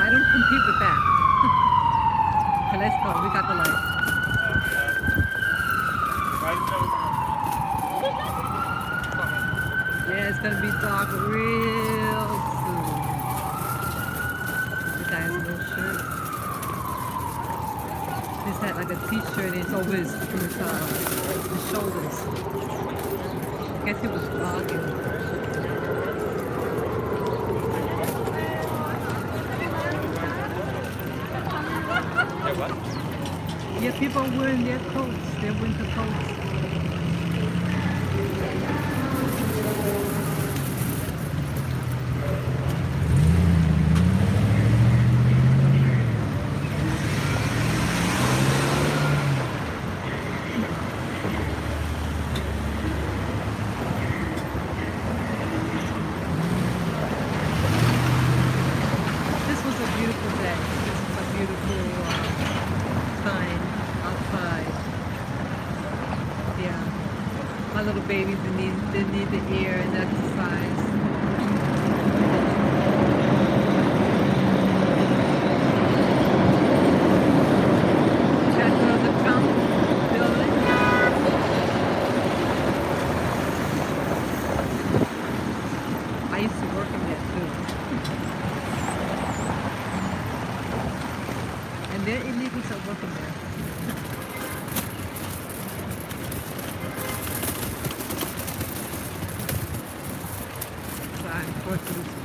I don't compete with that. Okay, let's go. We got the light. Yeah, it's gonna be dark real soon. This guy has no shirt. He's had like a t-shirt and it's over his shoulders. I guess he was vlogging. Yeah, people are wearing their coats, their winter coats. This was a beautiful day. This is a beautiful time outside. Yeah. My little babies, they need the air and exercise.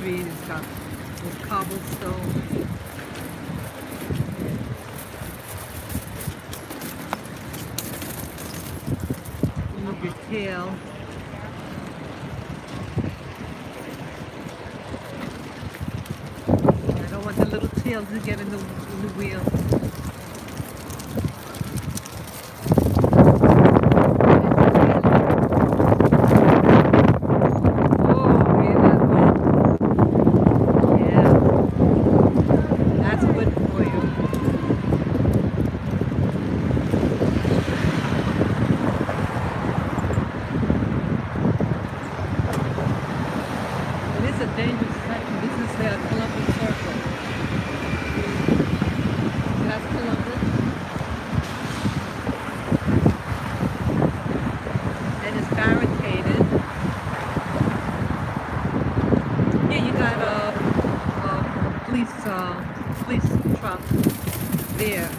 street. It's got this cobblestone. Move your tail. I don't want the little tails to get in the wheel. Oh, hear that wind? Yeah, that's good for you. It is a dangerous section. This is the Columbus Circle. That's Columbus. And it's barricaded. Yeah, you got police truck there.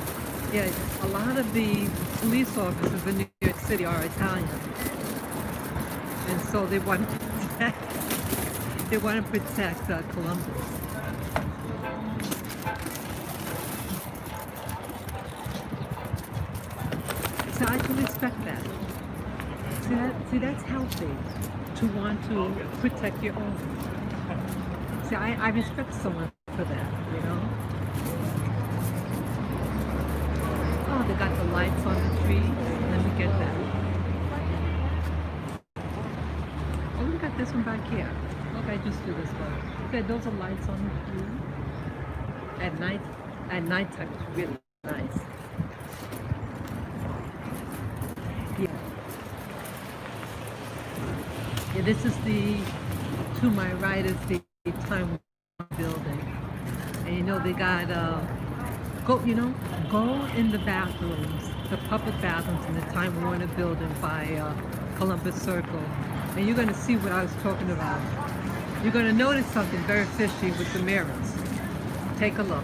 Yeah, a lot of the police officers in New York City are Italian. And so they want to protect, Columbus. So I can respect that. See, that's healthy to want to protect your own. See, I respect someone for that, you know? Oh, they got the lights on the tree. Let me get that. Oh, we got this one back here. Okay, just do this one. Okay, those are lights on the tree. At nighttime, it's really nice. Yeah. Yeah, this is to my right is the Time Warner building. And you know, they got, go in the bathrooms, the public bathrooms in the Time Warner building by Columbus Circle. And you're going to see what I was talking about. You're going to notice something very fishy with the mirrors. Take a look.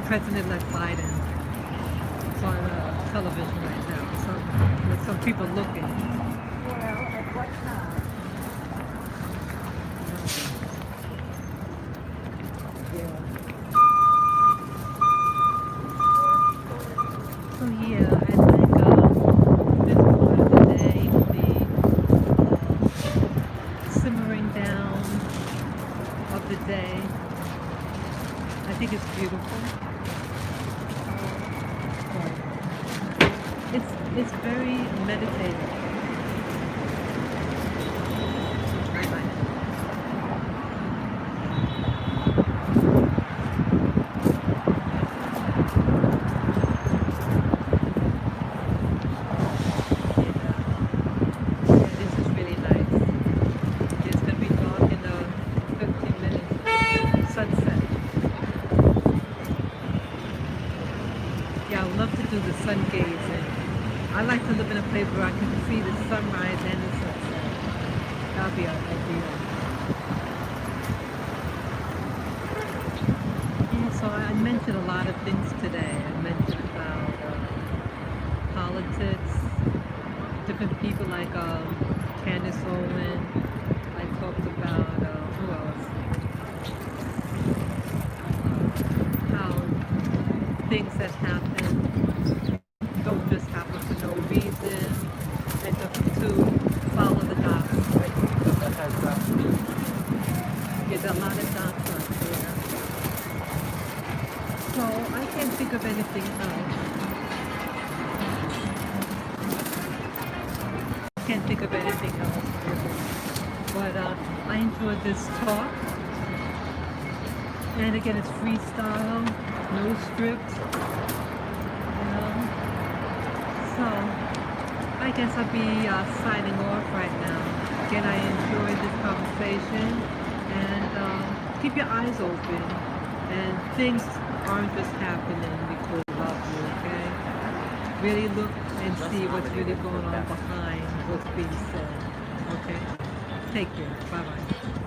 President-elect Biden. It's on television right now. With some people looking. Well, at what time? So yeah, I like this part of the day, the simmering down of the day. I think it's beautiful. It's very meditative. I like it. Yeah, this is really nice. It's going to be dark in 15 minutes. Sunset. Yeah, I would love to do the sun gazing. I like to live in a place where I can see the sunrise and the sunset. That would be ideal. Yeah, so I mentioned a lot of things today. I mentioned about politics, different people like Candace Owen. I talked about, who else? How things that happen don't just happen for no reason, and to follow the gospel. There's a lot of gospel there. So I can't think of anything else. Can't think of anything else really. But I enjoyed this talk. And again, it's freestyle, no script. So, I guess I'll be signing off right now. Again, I enjoyed this conversation, and keep your eyes open, and things aren't just happening because of you, okay? really look and see what's really going on behind what's being said. Okay? Take care. Bye bye.